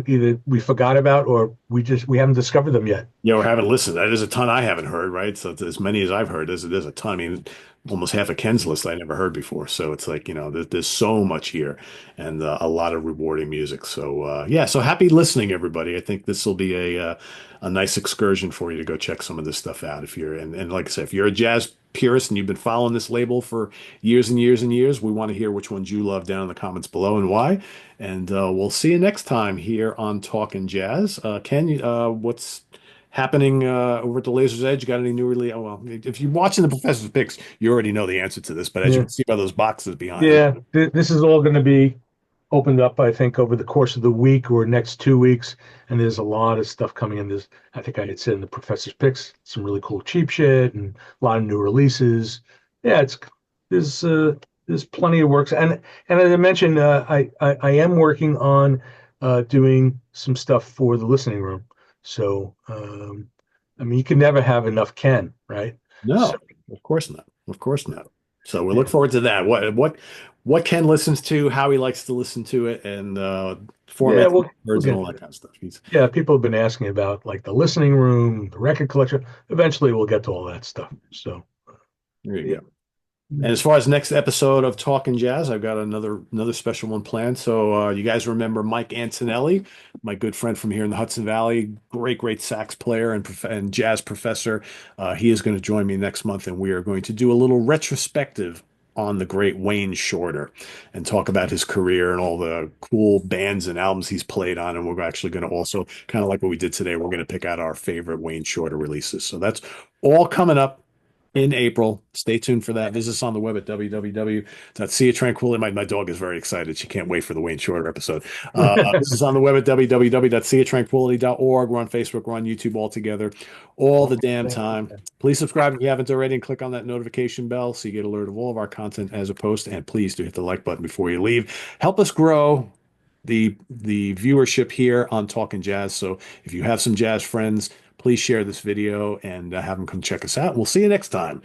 either we forgot about or we haven't discovered them yet. Yeah, or haven't listened. There's a ton I haven't heard, right? So as many as I've heard, there's a ton. I mean, almost half of Ken's list I never heard before. So it's like, there's so much here and a lot of rewarding music. So yeah, so happy listening, everybody. I think this will be a nice excursion for you to go check some of this stuff out. If you're and like I said, if you're a jazz purist and you've been following this label for years and years and years, we want to hear which ones you love down in the comments below and why. And we'll see you next time here on Talkin' Jazz. Ken, what's happening over at the Laser's Edge? You got any new release? Oh, well, if you're watching the Professor's Picks, you already know the answer to this. But as you Yeah, can see by those boxes behind us, yeah. This is all going to be opened up, I think, over the course of the week or next 2 weeks. And there's a lot of stuff coming in. I think I had said in the Professor's Picks, some really cool cheap shit and a lot of new releases. Yeah, there's uh, there's plenty of works. And as I mentioned, I am working on doing some stuff for the listening room. So I mean, you can never have enough Ken, right? So no, of course not, of course not. So we look yeah, forward to that. What Ken listens to, how he likes to listen to it, and yeah, formats, we'll words, and get all to that it. kind of stuff. He's Yeah, people have been asking about like the listening room, the record collection. Eventually, we'll get to all that stuff. So, There you yeah, go. And as far as next episode of Talking Jazz, I've got another special one planned. So you guys remember Mike Antonelli, my good friend from here in the Hudson Valley, great sax player and jazz professor. He is going to join me next month, and we are going to do a little retrospective on the great Wayne Shorter and talk about his career and all the cool bands and albums he's played on. And we're actually going to also, kind of like what we did today, we're going to pick out our favorite Wayne Shorter releases. So that's all coming up in April. Stay tuned for that. Visit us on the web at www.seatranquility. My dog is very excited. She can't wait for the Wayne Shorter episode. Visit us on the web at www.seatranquility.org. We're on Facebook. We're on YouTube all together, all the damn time. Please subscribe if you haven't already and click on that notification bell so you get alert of all of our content as a post. And please do hit the like button before you leave. Help us grow the viewership here on Talking Jazz. So if you have some jazz friends, please share this video and have them come check us out. We'll see you next time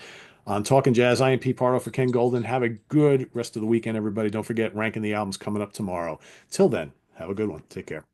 on Talking Jazz. I am Pete Pardo for Ken Golden. Have a good rest of the weekend, everybody. Don't forget, ranking the albums coming up tomorrow. Till then, have a good one. Take care.